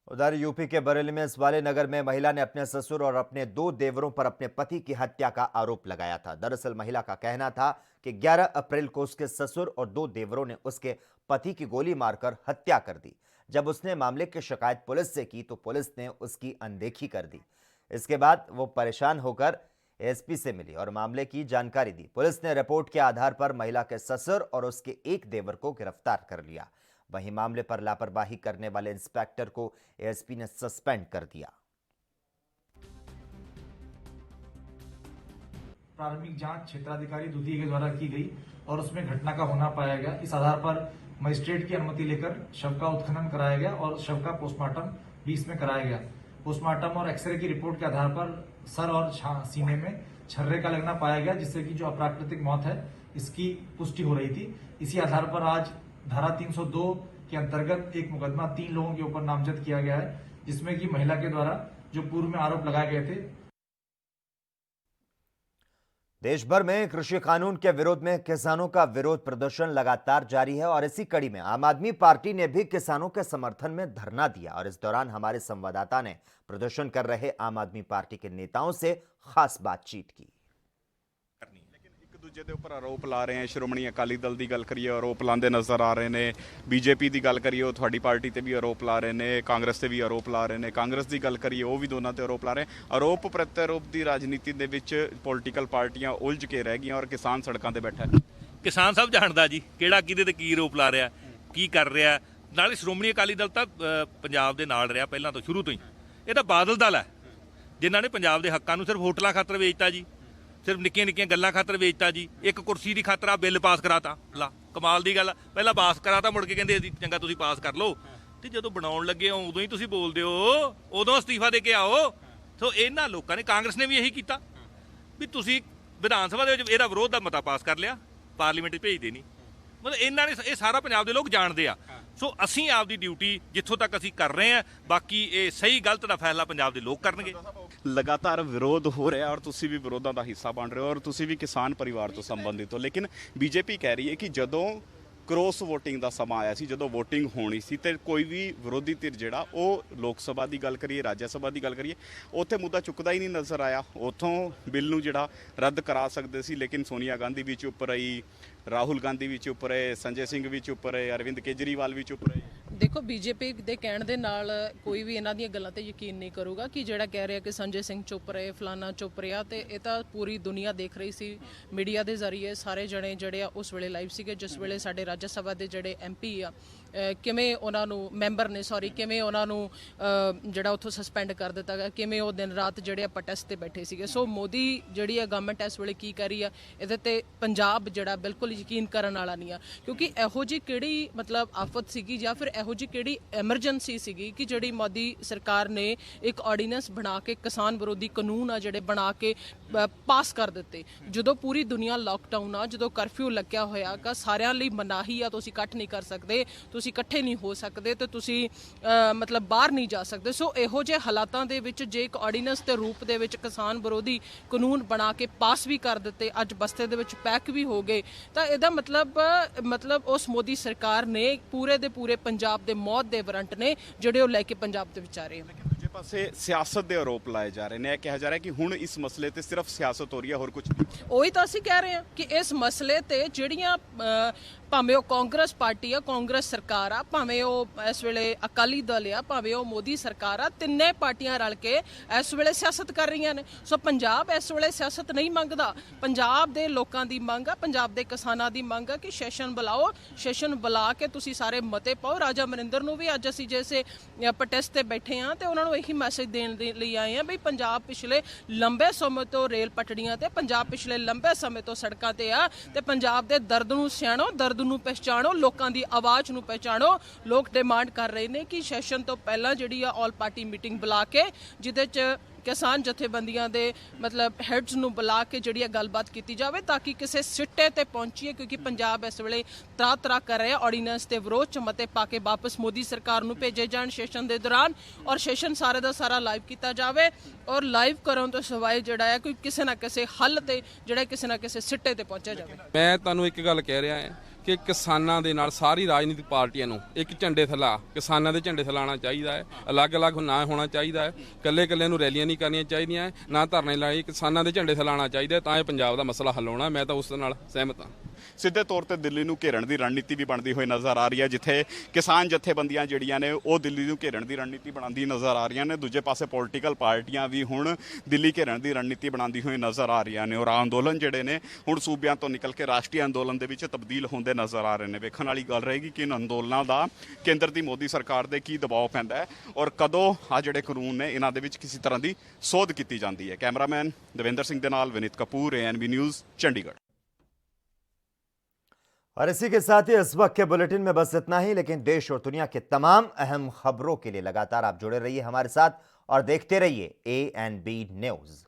उधर यूपी के बरेली में इस्वाले नगर में महिला ने अपने ससुर और अपने 2 देवरों पर अपने पति की हत्या का आरोप लगाया था। दरअसल महिला का कहना था कि 11 अप्रैल को उसके ससुर और 2 देवरों ने उसके पति की गोली मारकर हत्या कर दी। जब उसने मामले की शिकायत पुलिस से की तो पुलिस ने उसकी अनदेखी कर दी। इसके बाद वो परेशान होकर एसपी से मिली और मामले की जानकारी दी। पुलिस ने रिपोर्ट के आधार पर महिला के ससुर और उसके एक देवर को गिरफ्तार कर लिया। वहीं मामले पर लापरवाही करने वाले इंस्पेक्टर को एसपी ने सस्पेंड कर दिया। प्रारंभिक जांच क्षेत्राधिकारी द्वितीय के द्वारा की गई और उसमें घटना का होना पाया गया। इस आधार पर मजिस्ट्रेट की अनुमति लेकर शव का उत्खनन कराया गया और शव का पोस्टमार्टम भी इसमें कराया गया। पोस्टमार्टम और एक्सरे की रिपोर्ट के आधार पर सर और सीने में छर्रे का लगना पाया गया, जिससे कि जो अप्राकृतिक मौत है इसकी पुष्टि हो रही थी। इसी आधार पर आज धारा 302 के अंतर्गत एक मुकदमा 3 लोगों के ऊपर नामजद किया गया है, जिसमें कि महिला के द्वारा जो पूर्व में आरोप लगाए गए थे। देश भर में कृषि कानून के विरोध में किसानों का विरोध प्रदर्शन लगातार जारी है और इसी कड़ी में आम आदमी पार्टी ने भी किसानों के समर्थन में धरना दिया और इस दौरान हमारे संवाददाता ने प्रदर्शन कर रहे आम आदमी पार्टी के नेताओं से खास बातचीत की। ਦੂਜੇ ਦੇ ਉੱਪਰ ਆਰੋਪ ਲਾ ਰਹੇ ਆ। ਸ਼੍ਰੋਮਣੀ ਅਕਾਲੀ ਦਲ ਦੀ ਗੱਲ ਕਰੀਏ ਆਰੋਪ ਲਾਉਂਦੇ ਨਜ਼ਰ ਆ ਰਹੇ ਨੇ, ਬੀਜੇਪੀ ਦੀ ਗੱਲ ਕਰੀਏ ਉਹ ਤੁਹਾਡੀ ਪਾਰਟੀ ਤੇ ਵੀ ਆਰੋਪ ਲਾ ਰਹੇ ਨੇ, ਕਾਂਗਰਸ ਤੇ ਵੀ ਆਰੋਪ ਲਾ ਰਹੇ ਨੇ। ਕਾਂਗਰਸ ਦੀ ਗੱਲ ਕਰੀਏ ਉਹ ਵੀ ਦੋਨਾਂ ਤੇ ਆਰੋਪ ਲਾ ਰਹੇ। ਆਰੋਪ ਪ੍ਰਤਿਆਰੋਪ ਦੀ ਰਾਜਨੀਤੀ ਦੇ ਵਿੱਚ ਪੋਲੀਟੀਕਲ ਪਾਰਟੀਆਂ ਉਲਝ ਕੇ ਰਹਿ ਗਈਆਂ ਔਰ ਕਿਸਾਨ ਸੜਕਾਂ ਤੇ ਬੈਠਾ ਹੈ। ਕਿਸਾਨ ਸਭ ਜਾਣਦਾ ਜੀ ਕਿਹੜਾ ਕਿਹਦੇ ਤੇ ਕੀ ਆਰੋਪ ਲਾ ਰਿਹਾ, ਕੀ ਕਰ ਰਿਹਾ। ਨਾਲੇ ਸ਼੍ਰੋਮਣੀ ਅਕਾਲੀ ਦਲ ਤਾਂ ਪੰਜਾਬ ਦੇ ਨਾਲ ਰਿਹਾ ਪਹਿਲਾਂ ਤੋਂ ਸ਼ੁਰੂ ਤੋਂ ਹੀ। ਇਹ ਤਾਂ ਬਾਦਲ ਦਲ ਹੈ ਜਿਨ੍ਹਾਂ ਨੇ ਪੰਜਾਬ ਦੇ ਹੱਕਾਂ ਨੂੰ ਸਿਰਫ ਹੋਟਲਾਂ ਖਾਤਰ ਵੇਚਤਾ ਜੀ, ਸਿਰਫ ਨਿੱਕੀਆਂ ਨਿੱਕੀਆਂ ਗੱਲਾਂ ਖਾਤਰ ਵੇਚਤਾ ਜੀ। ਇੱਕ ਕੁਰਸੀ ਦੀ ਖਾਤਰ ਆ ਬਿੱਲ ਪਾਸ ਕਰਾਤਾ। ਲਾ ਕਮਾਲ ਦੀ ਗੱਲ, ਪਹਿਲਾਂ ਪਾਸ ਕਰਾਤਾ ਮੁੜ ਕੇ ਕਹਿੰਦੇ ਅਸੀਂ ਚੰਗਾ ਤੁਸੀਂ ਪਾਸ ਕਰ ਲਓ, ਤੇ ਜਦੋਂ ਬਣਾਉਣ ਲੱਗੇ ਹੋ ਉਦੋਂ ਹੀ ਤੁਸੀਂ ਬੋਲਦੇ ਹੋ, ਉਦੋਂ ਅਸਤੀਫਾ ਦੇ ਕੇ ਆਓ। ਸੋ ਇਹਨਾਂ ਲੋਕਾਂ ਨੇ, ਕਾਂਗਰਸ ਨੇ ਵੀ ਇਹੀ ਕੀਤਾ ਵੀ ਤੁਸੀਂ ਵਿਧਾਨ ਸਭਾ ਦੇ ਵਿੱਚ ਇਹਦਾ ਵਿਰੋਧ ਦਾ ਮਤਾ ਪਾਸ ਕਰ ਲਿਆ, ਪਾਰਲੀਮੈਂਟ 'ਚ ਭੇਜਦੇ ਨਹੀਂ। ਮਤਲਬ ਇਹਨਾਂ ਨੇ ਇਹ ਸਾਰਾ ਪੰਜਾਬ ਦੇ ਲੋਕ ਜਾਣਦੇ ਆ। ਸੋ ਅਸੀਂ ਆਪਦੀ ਡਿਊਟੀ ਜਿੱਥੋਂ ਤੱਕ ਅਸੀਂ ਕਰ ਰਹੇ ਹਾਂ, ਬਾਕੀ ਇਹ ਸਹੀ ਗਲਤ ਦਾ ਫੈਸਲਾ ਪੰਜਾਬ ਦੇ ਲੋਕ ਕਰਨਗੇ। ਲਗਾਤਾਰ ਵਿਰੋਧ ਹੋ ਰਿਹਾ ਔਰ ਤੁਸੀਂ ਵੀ ਵਿਰੋਧਾਂ ਦਾ ਹਿੱਸਾ ਬਣ ਰਹੇ ਹੋ ਔਰ ਤੁਸੀਂ ਵੀ ਕਿਸਾਨ ਪਰਿਵਾਰ ਤੋਂ ਸੰਬੰਧਿਤ ਹੋ। ਲੇਕਿਨ ਬੀਜੇਪੀ ਕਹਿ ਰਹੀ ਹੈ ਕਿ ਜਦੋਂ ਕ੍ਰੋਸ ਵੋਟਿੰਗ ਦਾ ਸਮਾਂ ਆਇਆ ਸੀ, ਜਦੋਂ ਵੋਟਿੰਗ ਹੋਣੀ ਸੀ ਤੇ ਕੋਈ ਵੀ ਵਿਰੋਧੀ ਧਿਰ ਜਿਹੜਾ ਉਹ ਲੋਕ ਸਭਾ ਦੀ ਗੱਲ ਕਰੀਏ, ਰਾਜ ਸਭਾ ਦੀ ਗੱਲ ਕਰੀਏ, ਉੱਥੇ ਮੁੱਦਾ ਚੁੱਕਦਾ ਹੀ ਨਹੀਂ ਨਜ਼ਰ ਆਇਆ। ਉੱਥੋਂ ਬਿੱਲ ਨੂੰ ਜਿਹੜਾ ਰੱਦ ਕਰਾ ਸਕਦੇ ਸੀ, ਲੇਕਿਨ ਸੋਨੀਆ ਗਾਂਧੀ ਵੀ ਚੁੱਪ ਰਹੀ, ਰਾਹੁਲ ਗਾਂਧੀ ਵੀ ਚੁੱਪ ਰਹੇ, ਸੰਜੇ ਸਿੰਘ ਵੀ ਚੁੱਪ ਰਹੇ, ਅਰਵਿੰਦ ਕੇਜਰੀਵਾਲ ਵੀ ਚੁੱਪ ਰਹੇ। ਦੇਖੋ ਬੀਜੇਪੀ ਦੇ ਕਹਿਣ ਦੇ ਨਾਲ ਕੋਈ ਵੀ ਇਹਨਾਂ ਦੀਆਂ ਗੱਲਾਂ ਤੇ ਯਕੀਨ ਨਹੀਂ ਕਰੂਗਾ ਕਿ ਜਿਹੜਾ ਕਹਿ ਰਿਹਾ ਕਿ ਸੰਜੇ ਸਿੰਘ ਚੁੱਪ ਰਹੇ, ਫਲਾਨਾ ਚੁੱਪ ਰਿਹਾ, ਤੇ ਇਹ ਤਾਂ ਪੂਰੀ ਦੁਨੀਆ ਦੇਖ ਰਹੀ ਸੀ ਮੀਡੀਆ ਦੇ ਜ਼ਰੀਏ। ਸਾਰੇ ਜਣੇ ਜਿਹੜੇ ਆ ਉਸ ਵੇਲੇ ਲਾਈਵ ਸੀਗੇ ਜਿਸ ਵੇਲੇ ਸਾਡੇ ਰਾਜ ਸਭਾ ਦੇ ਜਿਹੜੇ MP ਆ ਕਿਵੇਂ ਉਹਨਾਂ ਨੂੰ ਮੈਂਬਰ ਨੇ ਕਿਵੇਂ ਉਹਨਾਂ ਨੂੰ ਜਿਹੜਾ ਉੱਥੋਂ ਸਸਪੈਂਡ ਕਰ ਦਿੱਤਾ ਗਿਆ, ਕਿਵੇਂ ਉਹ ਦਿਨ ਰਾਤ ਜਿਹੜੇ ਪ੍ਰੋਟੈਸਟ ਤੇ ਬੈਠੇ ਸੀਗੇ। ਸੋ ਮੋਦੀ ਜਿਹੜੀ ਆ ਗਵਰਨਮੈਂਟ ਇਸ ਵੇਲੇ ਕੀ ਕਰ ਰਹੀ ਆ, ਇਹਦੇ ਤੇ ਪੰਜਾਬ ਜਿਹੜਾ ਬਿਲਕੁਲ ਯਕੀਨ ਕਰਨ ਵਾਲਾ ਨਹੀਂ ਆ, ਕਿਉਂਕਿ ਇਹੋ ਜੀ ਕਿਹੜੀ ਮਤਲਬ ਆਫਤ ਸੀਗੀ ਜਾਂ ਫਿਰ ਇਹੋ ਜੀ ਕਿਹੜੀ ਐਮਰਜੈਂਸੀ ਸੀਗੀ ਕਿ ਜਿਹੜੀ ਮੋਦੀ ਸਰਕਾਰ ਨੇ ਇੱਕ ਆਰਡੀਨੈਂਸ ਬਣਾ ਕੇ ਕਿਸਾਨ ਵਿਰੋਧੀ ਕਾਨੂੰਨ ਆ ਜਿਹੜੇ ਬਣਾ ਕੇ ਪਾਸ ਕਰ ਦਿੱਤੇ। ਜਦੋਂ ਪੂਰੀ ਦੁਨੀਆ ਲਾਕਡਾਊਨ ਆ, ਜਦੋਂ ਕਰਫਿਊ ਲੱਗਿਆ ਹੋਇਆ ਗਾ, ਸਾਰਿਆਂ ਲਈ ਮਨਾਹੀ ਆ, ਤੁਸੀਂ ਇਕੱਠ ਨਹੀਂ ਕਰ ਸਕਦੇ, ਤੁਸੀਂ ਇਕੱਠੇ ਨਹੀਂ ਹੋ ਸਕਦੇ ਤੇ ਤੁਸੀਂ ਮਤਲਬ ਬਾਹਰ ਨਹੀਂ ਜਾ ਸਕਦੇ। ਸੋ ਇਹੋ ਜਿਹੇ ਹਾਲਾਤਾਂ ਦੇ ਵਿੱਚ ਜੇ ਇੱਕ ਆਰਡੀਨੈਂਸ ਦੇ ਰੂਪ ਦੇ ਵਿੱਚ ਕਿਸਾਨ ਵਿਰੋਧੀ ਕਾਨੂੰਨ ਬਣਾ ਕੇ ਪਾਸ ਵੀ ਕਰ ਦਿੱਤੇ, ਅੱਜ ਬਸਤੇ ਦੇ ਵਿੱਚ ਪੈਕ ਵੀ ਹੋ ਗਏ, ਤਾਂ ਇਹਦਾ ਮਤਲਬ ਉਸ ਮੋਦੀ ਸਰਕਾਰ ਨੇ ਪੂਰੇ ਦੇ ਪੂਰੇ ਪੰਜਾਬ ਦੇ ਮੌਤ ਦੇ ਵਾਰੰਟ ਨੇ ਜਿਹੜੇ ਉਹ ਲੈ ਕੇ ਪੰਜਾਬ ਦੇ ਵਿੱਚ ਆ ਰਹੇ ਹਨ। ਦੂਜੇ ਪਾਸੇ ਸਿਆਸਤ ਦੇ ਆਰੋਪ ਲਾਏ ਜਾ ਰਹੇ ਨੇ, ਇਹ ਕਿਹਾ ਜਾ ਰਿਹਾ ਕਿ ਹੁਣ ਇਸ ਮਸਲੇ ਤੇ ਸਿਰਫ ਸਿਆਸਤ ਹੋ ਰਹੀ ਹੈ, ਹੋਰ ਕੁਝ ਨਹੀਂ। ਉਹੀ ਤਾਂ ਅਸੀਂ ਕਹਿ ਰਹੇ ਹਾਂ ਕਿ ਇਸ ਮਸਲੇ ਤੇ ਜਿਹੜੀਆਂ ਭਾਵੇਂ ਉਹ ਕਾਂਗਰਸ ਪਾਰਟੀ ਆ, ਕਾਂਗਰਸ ਸਰਕਾਰ ਆ, ਭਾਵੇਂ ਉਹ ਇਸ ਵੇਲੇ ਅਕਾਲੀ ਦਲ ਆ, ਭਾਵੇਂ ਉਹ ਮੋਦੀ ਸਰਕਾਰ ਆ, ਤਿੰਨੇ ਪਾਰਟੀਆਂ ਰਲ ਕੇ ਇਸ ਵੇਲੇ ਸਿਆਸਤ ਕਰ ਰਹੀਆਂ ਨੇ। ਸੋ ਪੰਜਾਬ ਇਸ ਵੇਲੇ ਸਿਆਸਤ ਨਹੀਂ ਮੰਗਦਾ, ਪੰਜਾਬ ਦੇ ਲੋਕਾਂ ਦੀ ਮੰਗ ਆ, ਪੰਜਾਬ ਦੇ ਕਿਸਾਨਾਂ ਦੀ ਮੰਗ ਆ ਕਿ ਸੈਸ਼ਨ ਬੁਲਾਓ, ਸੈਸ਼ਨ ਬੁਲਾ ਕੇ ਤੁਸੀਂ ਸਾਰੇ ਮਤੇ ਪਾਓ। ਰਾਜਾ ਮਨਿੰਦਰ ਨੂੰ ਵੀ ਅੱਜ ਅਸੀਂ ਜੈਸੇ ਪ੍ਰੋਟੈਸਟ ਤੇ ਬੈਠੇ ਆ ਤੇ ਉਹਨਾਂ ਨੂੰ ਇਹੀ ਮੈਸੇਜ ਦੇਣ ਦੇ ਲਈ ਆਏ ਆ ਵੀ ਪੰਜਾਬ ਪਿਛਲੇ ਲੰਬੇ ਸਮੇਂ ਤੋਂ ਰੇਲ ਪਟੜੀਆਂ ਤੇ, ਪੰਜਾਬ ਪਿਛਲੇ ਲੰਬੇ ਸਮੇਂ ਤੋਂ ਸੜਕਾਂ ਤੇ ਆ ਤੇ ਪੰਜਾਬ ਦੇ ਦਰਦ ਨੂੰ ਸਿਆਣੋ, ਦਰਦ ਨੂੰ ਪਹਿਚਾਣੋ, ਲੋਕਾਂ ਦੀ ਆਵਾਜ਼ ਨੂੰ ਪਹਿਚਾਣੋ। ਲੋਕ ਡਿਮਾਂਡ ਕਰ ਰਹੇ ਨੇ ਕਿ ਸੈਸ਼ਨ ਤੋਂ ਪਹਿਲਾਂ ਜਿਹੜੀ ਆ ਆਲ ਪਾਰਟੀ ਮੀਟਿੰਗ ਬੁਲਾ ਕੇ ਜਿਹਦੇ 'ਚ ਕਿਸਾਨ ਜਥੇਬੰਦੀਆਂ ਦੇ ਮਤਲਬ ਹੈਡਸ ਨੂੰ ਬੁਲਾ ਕੇ ਜਿਹੜੀ ਗੱਲਬਾਤ ਕੀਤੀ ਜਾਵੇ ਤਾਂ ਕਿ ਕਿਸੇ ਸਿੱਟੇ ਤੇ ਪਹੁੰਚੀਏ, ਕਿਉਂਕਿ ਪੰਜਾਬ ਇਸ ਵੇਲੇ ਤਰਾ ਕਰ ਰਿਹਾ ਆਰਡੀਨੈਂਸ ਦੇ ਵਿਰੋਧ 'ਚ ਮਤੇ ਪਾ ਕੇ ਵਾਪਸ ਮੋਦੀ ਸਰਕਾਰ ਨੂੰ ਭੇਜੇ ਜਾਣ ਸੈਸ਼ਨ ਦੇ ਦੌਰਾਨ, ਔਰ ਸੈਸ਼ਨ ਸਾਰੇ ਦਾ ਸਾਰਾ ਲਾਈਵ ਕੀਤਾ ਜਾਵੇ ਔਰ ਲਾਈਵ ਕਰਨ ਤੋਂ ਸਿਵਾਏ ਜਿਹੜਾ ਹੈ ਕੋਈ ਕਿਸੇ ਨਾ ਕਿਸੇ ਹੱਲ ਤੇ ਜਿਹੜਾ ਕਿਸੇ ਨਾ ਕਿਸੇ ਸਿੱਟੇ ਤੇ ਪਹੁੰਚਿਆ ਜਾਵੇ। ਮੈਂ ਤੁਹਾਨੂੰ ਇੱਕ ਗੱਲ ਕਹਿ ਰਿਹਾ ਹਾਂ ਕਿ ਕਿਸਾਨਾਂ ਦੇ ਨਾਲ ਸਾਰੀ ਰਾਜਨੀਤਿਕ ਪਾਰਟੀਆਂ ਨੂੰ ਇੱਕ ਝੰਡੇ ਥੱਲਾ, ਕਿਸਾਨਾਂ ਦੇ ਝੰਡੇ ਥਲਾਣਾ ਚਾਹੀਦਾ ਹੈ। ਅਲੱਗ-ਅਲੱਗ ਨਾ ਹੋਣਾ ਚਾਹੀਦਾ ਹੈ, ਇਕੱਲੇ ਨੂੰ ਰੈਲੀਆਂ ਨਹੀਂ ਕਰਨੀਆਂ ਚਾਹੀਦੀਆਂ, ਨਾ ਧਰਨੇ ਲਾਏ, ਕਿਸਾਨਾਂ ਦੇ ਝੰਡੇ ਥਲਾਣਾ ਚਾਹੀਦਾ, ਤਾਂ ਇਹ ਪੰਜਾਬ ਦਾ ਮਸਲਾ ਹੱਲ ਹੋਣਾ। ਮੈਂ ਤਾਂ ਉਸ ਨਾਲ ਸਹਿਮਤ ਹਾਂ। ਸਿੱਧੇ ਤੌਰ ਤੇ ਦਿੱਲੀ ਨੂੰ ਘੇਰਨ ਦੀ ਰਣਨੀਤੀ ਵੀ ਬਣਦੀ ਹੋਈ ਨਜ਼ਰ ਆ ਰਹੀ ਹੈ, ਜਿੱਥੇ ਕਿਸਾਨ ਜਥੇਬੰਦੀਆਂ ਜਿਹੜੀਆਂ ਨੇ ਉਹ ਦਿੱਲੀ ਨੂੰ ਘੇਰਨ ਦੀ ਰਣਨੀਤੀ ਬਣਾਉਂਦੀ ਨਜ਼ਰ ਆ ਰਹੀਆਂ ਨੇ। ਦੂਜੇ ਪਾਸੇ ਪੋਲੀਟੀਕਲ ਪਾਰਟੀਆਂ ਵੀ ਹੁਣ ਦਿੱਲੀ ਘੇਰਨ ਦੀ ਰਣਨੀਤੀ ਬਣਾਉਂਦੀ ਹੋਈ ਨਜ਼ਰ ਆ ਰਹੀਆਂ ਨੇ, ਔਰ ਅੰਦੋਲਨ ਜਿਹੜੇ ਨੇ ਹੁਣ ਸੂਬਿਆਂ ਤੋਂ ਨਿਕਲ ਕੇ ਰਾਸ਼ਟਰੀ ਅੰਦੋਲਨ ਦੇ ਵਿੱਚ ਤਬਦੀਲ ਹੁੰਦੇ ਨਜ਼ਰ ਆ ਰਹੇ ਨੇ। ਵੇਖਣ ਵਾਲੀ ਗੱਲ ਰਹੇਗੀ ਕਿ ਇਨ ਅੰਦੋਲਨਾਂ ਦਾ ਕੇਂਦਰ ਦੀ ਮੋਦੀ ਸਰਕਾਰ ਦੇ ਕੀ ਦਬਾਅ ਪੈਂਦਾ ਹੈ ਔਰ ਕਦੋਂ ਆ ਜਿਹੜੇ ਕਾਨੂੰਨ ਨੇ ਇਹਨਾਂ ਦੇ ਵਿੱਚ ਕਿਸੇ ਤਰ੍ਹਾਂ ਦੀ ਸੋਧ ਕੀਤੀ ਜਾਂਦੀ ਹੈ। ਕੈਮਰਾਮੈਨ ਦਵਿੰਦਰ ਸਿੰਘ ਦੇ ਨਾਲ ਵਿਨੀਤ कपूर, ANB न्यूज़, चंडीगढ़। और इसी के साथ ही इस वक्त के बुलेटिन में बस इतना ही, लेकिन देश और दुनिया के तमाम अहम खबरों के लिए लगातार आप जुड़े रहिए हमारे साथ और देखते रहिए ANB न्यूज़।